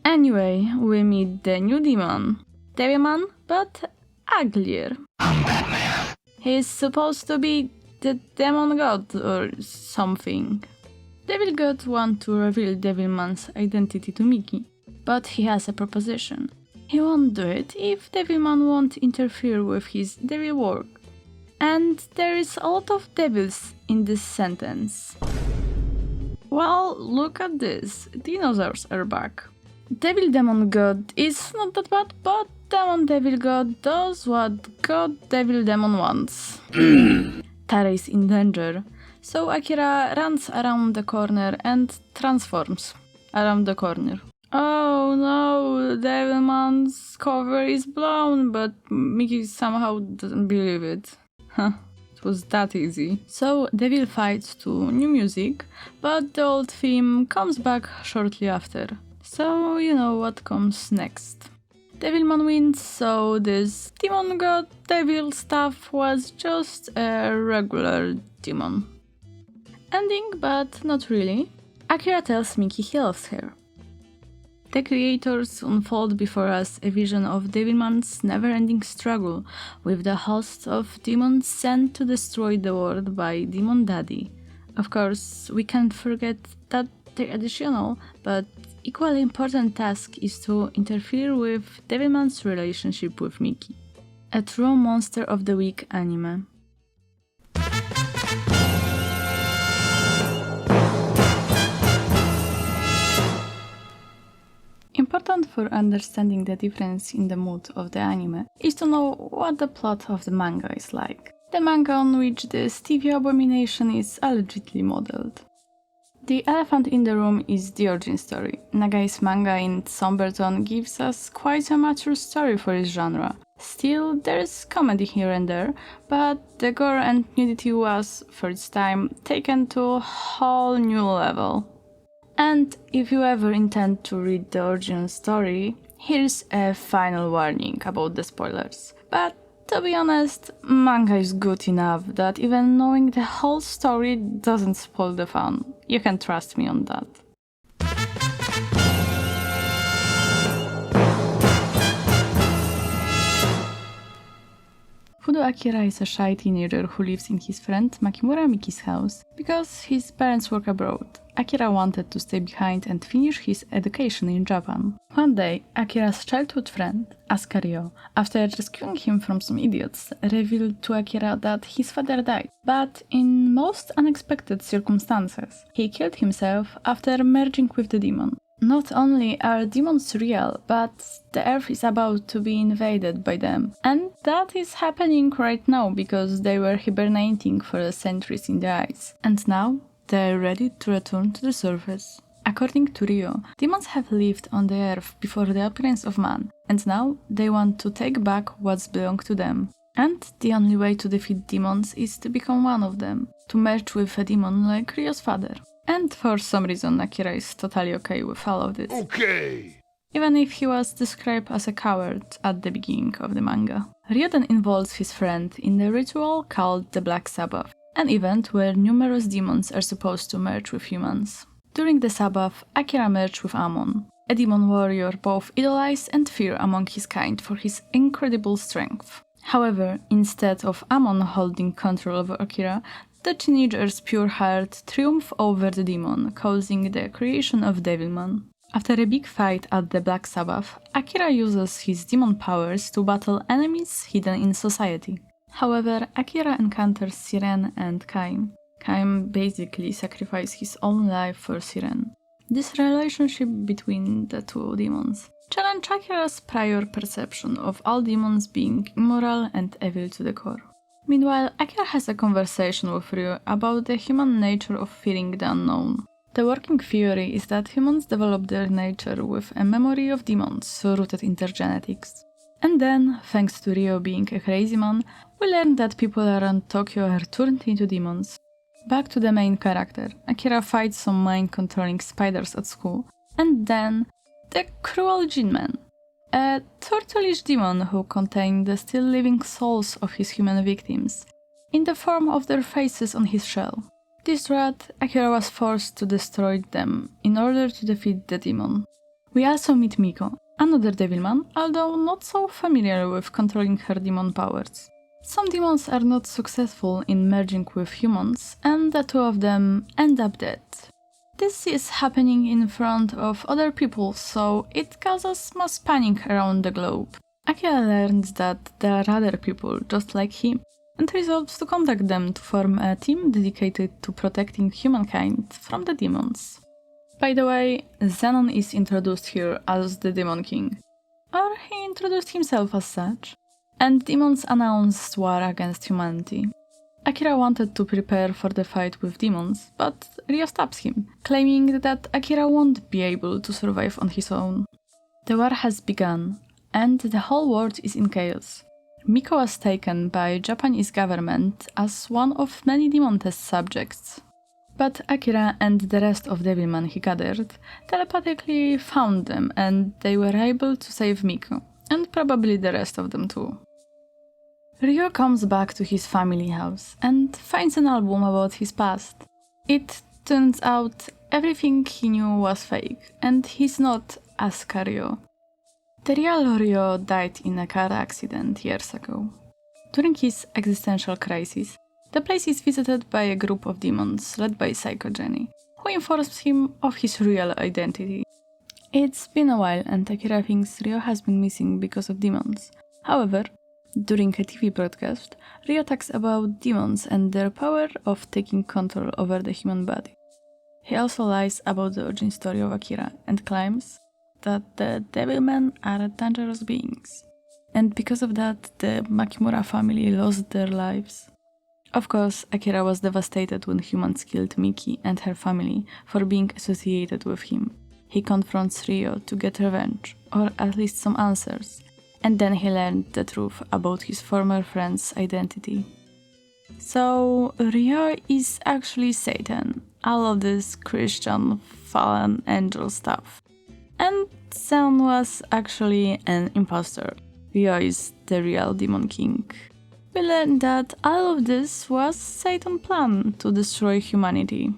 Anyway, we meet the new demon. Devilman, but uglier. I'm Batman. He's supposed to be the demon god or something. Devil God wants to reveal Devilman's identity to Miki, but he has a proposition. He won't do it if Devilman won't interfere with his devil work. And there is a lot of devils in this sentence. Well, look at this. Dinosaurs are back. Devil Demon God is not that bad, but Demon Devil God does what God Devil Demon wants. Tare is in danger, so Akira runs around the corner and transforms around the corner. Oh no, Devilman's cover is blown, but Miki somehow doesn't believe it. Huh, it was that easy. So Devil fights to new music, but the old theme comes back shortly after. So you know what comes next. Devilman wins, so this demon god devil stuff was just a regular demon. Ending, but not really. Akira tells Miki he loves her. The creators unfold before us a vision of Devilman's never-ending struggle with the host of demons sent to destroy the world by Demon Daddy. Of course, we can't forget that the additional, but equally important task is to interfere with Devilman's relationship with Miki. a true Monster of the Week anime. Important for understanding the difference in the mood of the anime is to know what the plot of the manga is like. The manga on which the stevia abomination is allegedly modeled. The elephant in the room is the origin story. Nagai's manga in somber tone gives us quite a mature story for its genre. Still, there is comedy here and there, but the gore and nudity was, for its time, taken to a whole new level. And if you ever intend to read the origin story, here's a final warning about the spoilers. But to be honest, manga is good enough that even knowing the whole story doesn't spoil the fun. You can trust me on that. Fudo Akira is a shy teenager who lives in his friend Makimura Miki's house because his parents work abroad. Akira wanted to stay behind and finish his education in Japan. One day, Akira's childhood friend, Asuka, after rescuing him from some idiots, revealed to Akira that his father died, but in most unexpected circumstances. He killed himself after merging with the demon. Not only are demons real, but the earth is about to be invaded by them. And that is happening right now because they were hibernating for centuries in the ice. And now, they are ready to return to the surface. According to Ryo, demons have lived on the earth before the appearance of man, and now they want to take back what's belonged to them. And the only way to defeat demons is to become one of them, to merge with a demon like Ryo's father. And for some reason Akira is totally okay with all of this. Okay! Even if he was described as a coward at the beginning of the manga. Ryo then involves his friend in the ritual called the Black Sabbath, an event where numerous demons are supposed to merge with humans. During the Sabbath, Akira merged with Amon, a demon warrior both idolized and feared among his kind for his incredible strength. However, instead of Amon holding control over Akira, the teenager's pure heart triumphed over the demon, causing the creation of Devilman. After a big fight at the Black Sabbath, Akira uses his demon powers to battle enemies hidden in society. However, Akira encounters Siren and Kaim. Kaim basically sacrificed his own life for Siren. This relationship between the two demons challenged Akira's prior perception of all demons being immoral and evil to the core. Meanwhile, Akira has a conversation with Ryo about the human nature of fearing the unknown. The working theory is that humans develop their nature with a memory of demons rooted in their genetics. And then, thanks to Ryo being a crazy man, we learn that people around Tokyo are turned into demons. Back to the main character. Akira fights some mind-controlling spiders at school. And then, the cruel Jinman, a turtleish demon who contained the still living souls of his human victims, in the form of their faces on his shell. This rat, Akira was forced to destroy them in order to defeat the demon. We also meet Miko, another Devilman, although not so familiar with controlling her demon powers. Some demons are not successful in merging with humans, and the two of them end up dead. This is happening in front of other people, so it causes mass panic around the globe. Akira learns that there are other people just like him, and resolves to contact them to form a team dedicated to protecting humankind from the demons. By the way, Zenon is introduced here as the Demon King, or he introduced himself as such, and demons announced war against humanity. Akira wanted to prepare for the fight with demons, but Ryo stops him, claiming that Akira won't be able to survive on his own. The war has begun, and the whole world is in chaos. Miko was taken by Japanese government as one of many demon test subjects. But Akira and the rest of Devilman he gathered telepathically found them, and they were able to save Miko, and probably the rest of them too. Ryo comes back to his family house and finds an album about his past. It turns out everything he knew was fake, and he's not Asuka Ryo. The real Ryo died in a car accident years ago. During his existential crisis, the place is visited by a group of demons led by Psycho Jenny, who informs him of his real identity. It's been a while and Akira thinks Ryo has been missing because of demons. However, During a TV broadcast, Ryo talks about demons and their power of taking control over the human body. He also lies about the origin story of Akira and claims that the Devilmen are dangerous beings. And because of that, the Makimura family lost their lives. Of course, Akira was devastated when humans killed Miki and her family for being associated with him. He confronts Ryo to get revenge, or at least some answers, and then he learned the truth about his former friend's identity. So, Ryo is actually Satan, all of this Christian fallen angel stuff. And Sen was actually an imposter. Ryo is the real Demon King. We learned that all of this was Satan's plan to destroy humanity.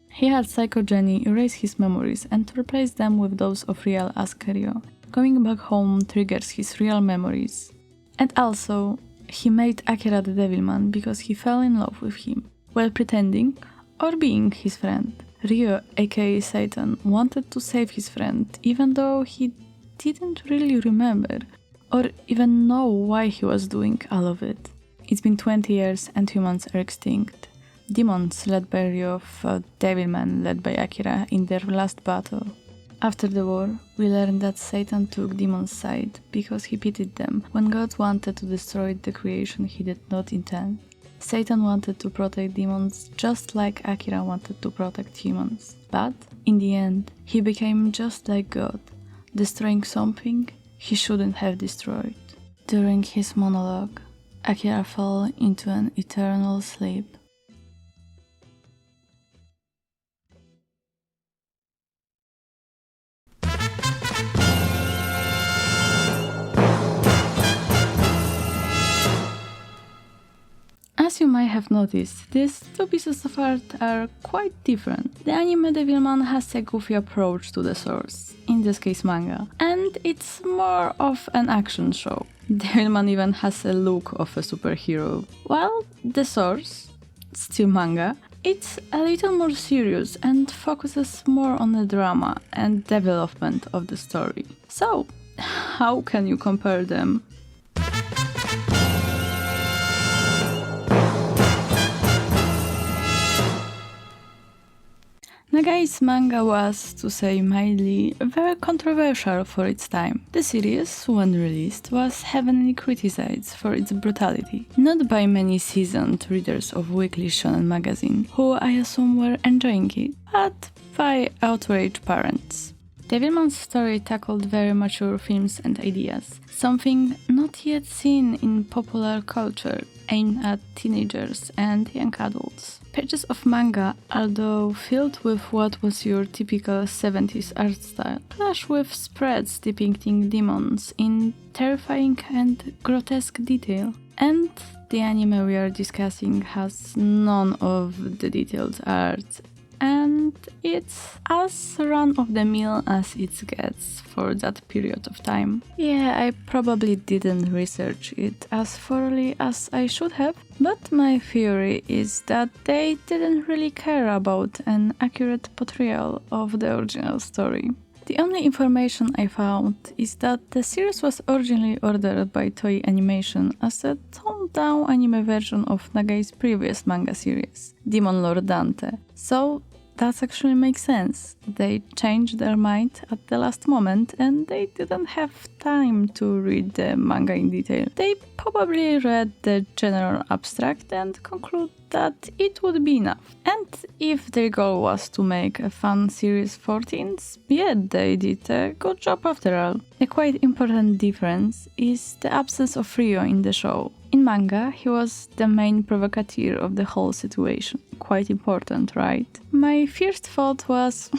He had Psycho Jenny erase his memories and replace them with those of real Askerio. Going back home triggers his real memories. And also, he made Akira the Devilman because he fell in love with him, while pretending or being his friend. Ryo, aka Satan, wanted to save his friend, even though he didn't really remember or even know why he was doing all of it. It's been 20 years and humans are extinct. Demons led by Ryo fought Devilman led by Akira in their last battle. After the war, we learned that Satan took demons' side because he pitied them when God wanted to destroy the creation he did not intend. Satan wanted to protect demons just like Akira wanted to protect humans. But, in the end, he became just like God, destroying something he shouldn't have destroyed. During his monologue, Akira fell into an eternal sleep. As you might have noticed, these two pieces of art are quite different. The anime Devilman has a goofy approach to the source, in this case manga, and it's more of an action show. Devilman even has a look of a superhero, while the source, still manga, it's a little more serious and focuses more on the drama and development of the story. So, how can you compare them? Nagai's manga was, to say mildly, very controversial for its time. The series, when released, was heavily criticized for its brutality, not by many seasoned readers of Weekly Shonen magazine, who I assume were enjoying it, but by outraged parents. Devilman's story tackled very mature themes and ideas, something not yet seen in popular culture, aimed at teenagers and young adults. Pages of manga, although filled with what was your typical 70s art style, clash with spreads depicting demons in terrifying and grotesque detail. And the anime we are discussing has none of the detailed art, and it's as run-of-the-mill as it gets for that period of time. Yeah, I probably didn't research it as thoroughly as I should have, but my theory is that they didn't really care about an accurate portrayal of the original story. The only information I found is that the series was originally ordered by Toei Animation as a toned-down anime version of Nagai's previous manga series, Demon Lord Dante. So that actually makes sense. They changed their mind at the last moment and they didn't have time to read the manga in detail. They probably read the general abstract and conclude that it would be enough. And if their goal was to make a fun series for teens, yeah, they did a good job after all. A quite important difference is the absence of Ryo in the show. In manga, he was the main provocateur of the whole situation. Quite important, right? My first thought was,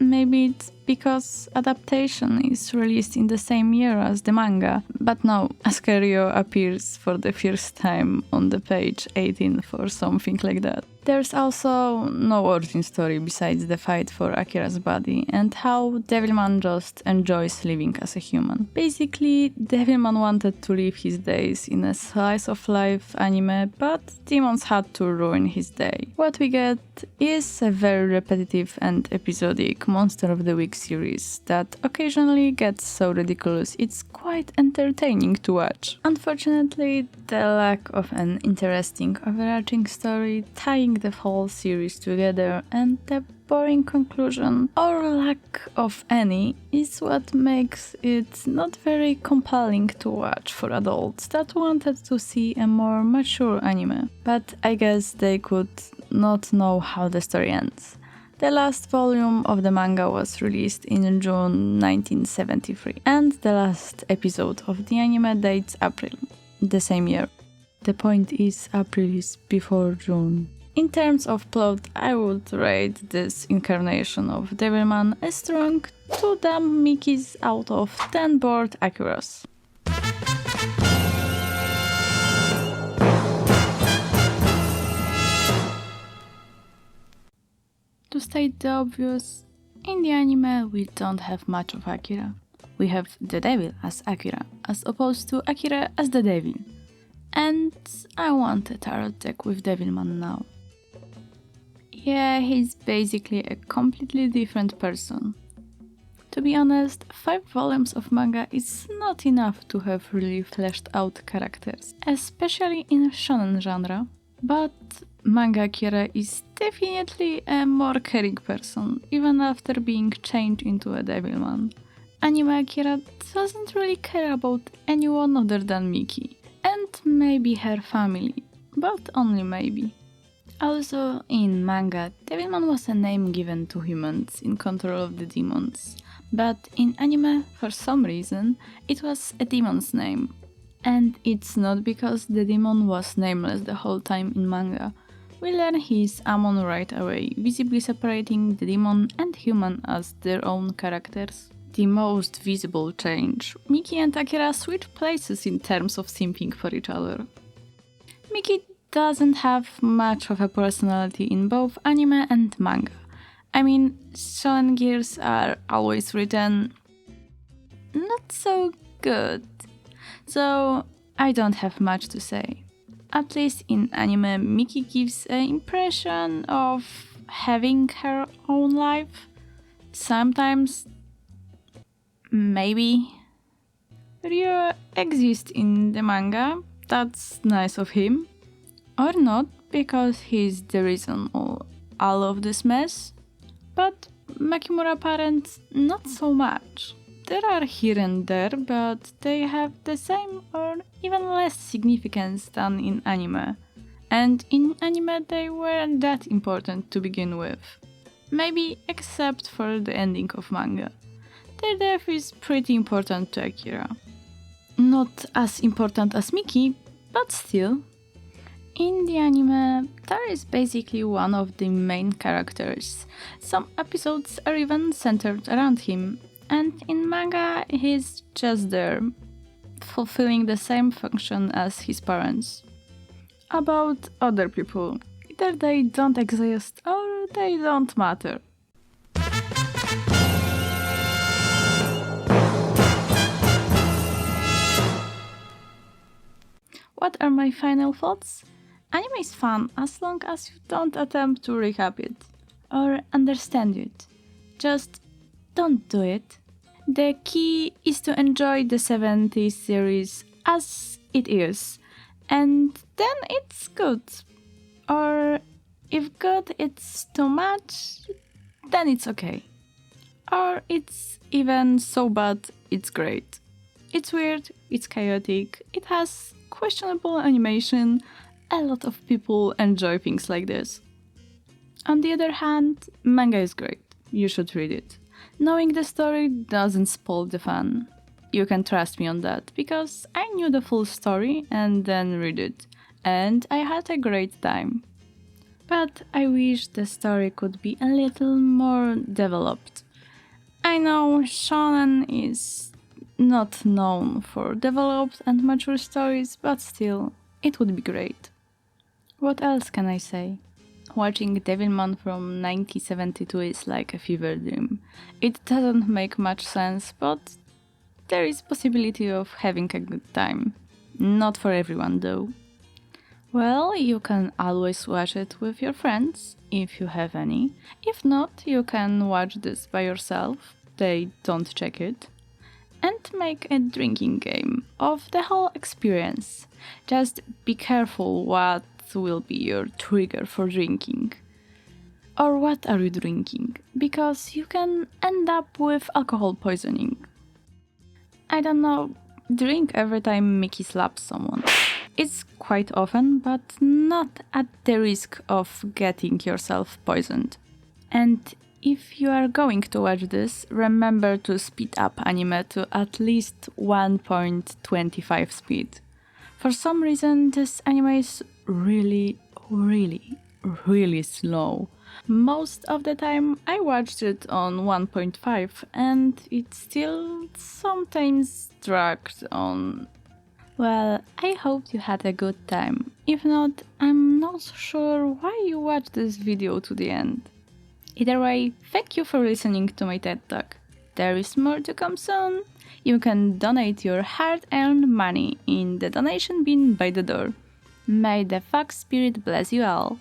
maybe it's because adaptation is released in the same year as the manga. But no, Askerio appears for the first time on the page 18 or something like that. There's also no origin story besides the fight for Akira's body and how Devilman just enjoys living as a human. Basically, Devilman wanted to live his days in a slice of life anime, but demons had to ruin his day. What we get is a very repetitive and episodic Monster of the Week series that occasionally gets so ridiculous it's quite entertaining to watch. Unfortunately, the lack of an interesting overarching story tying the whole series together and the boring conclusion, or lack of any, is what makes it not very compelling to watch for adults that wanted to see a more mature anime. But I guess they could not know how the story ends. The last volume of the manga was released in June 1973, and the last episode of the anime dates April, the same year. The point is, April is before June. In terms of plot, I would rate this incarnation of Devilman a strong 2 dumb Mickeys out of 10 bored Akuras. To state the obvious, in the anime we don't have much of Akira. We have the devil as Akira, as opposed to Akira as the devil. And I want a tarot deck with Devilman now. Yeah, he's basically a completely different person. To be honest, 5 volumes of manga is not enough to have really fleshed out characters, especially in shonen genre, but manga Akira is definitely a more caring person, even after being changed into a Devilman. Anime Akira doesn't really care about anyone other than Miki, and maybe her family, but only maybe. Also, in manga, Devilman was a name given to humans in control of the demons, but in anime, for some reason, it was a demon's name. And it's not because the demon was nameless the whole time in manga. We learn he's Amon right away, visibly separating the demon and human as their own characters. The most visible change: Miki and Akira switch places in terms of simping for each other. Miki doesn't have much of a personality in both anime and manga. I mean, shonen gears are always written not so good, so I don't have much to say. At least in anime, Miki gives an impression of having her own life. Sometimes, maybe. Ryo exists in the manga, that's nice of him. Or not, because he's the reason of all of this mess. But Makimura parents, not so much. There are here and there, but they have the same or even less significance than in anime. And in anime they weren't that important to begin with. Maybe except for the ending of manga. Their death is pretty important to Akira. Not as important as Miki, but still. In the anime, Tara is basically one of the main characters. Some episodes are even centered around him, and in manga he's just there, fulfilling the same function as his parents. About other people, either they don't exist or they don't matter. What are my final thoughts? Anime is fun as long as you don't attempt to recap it or understand it. Just don't do it. The key is to enjoy the 70s series as it is, and then it's good. Or if good it's too much, then it's okay. Or it's even so bad it's great. It's weird, it's chaotic, it has questionable animation. A lot of people enjoy things like this. On the other hand, manga is great. You should read it. Knowing the story doesn't spoil the fun. You can trust me on that, because I knew the full story and then read it, and I had a great time. But I wish the story could be a little more developed. I know shonen is not known for developed and mature stories, but still, it would be great. What else can I say? Watching Devilman from 1972 is like a fever dream. It doesn't make much sense, but there is possibility of having a good time. Not for everyone though. Well, you can always watch it with your friends, if you have any. If not, you can watch this by yourself, they don't check it, and make a drinking game of the whole experience. Just be careful what will be your trigger for drinking. Or what are you drinking? Because you can end up with alcohol poisoning. I don't know, drink every time Mickey slaps someone. It's quite often, but not at the risk of getting yourself poisoned. And if you are going to watch this, remember to speed up anime to at least 1.25 speed. For some reason, this anime is really slow. Most of the time I watched it on 1.5 and it still sometimes dragged on. Well, I hope you had a good time. If not, I'm not sure why you watched this video to the end. Either way, thank you for listening to my TED Talk. There is more to come soon. You can donate your hard-earned money in the donation bin by the door. May the Fox Spirit bless you all.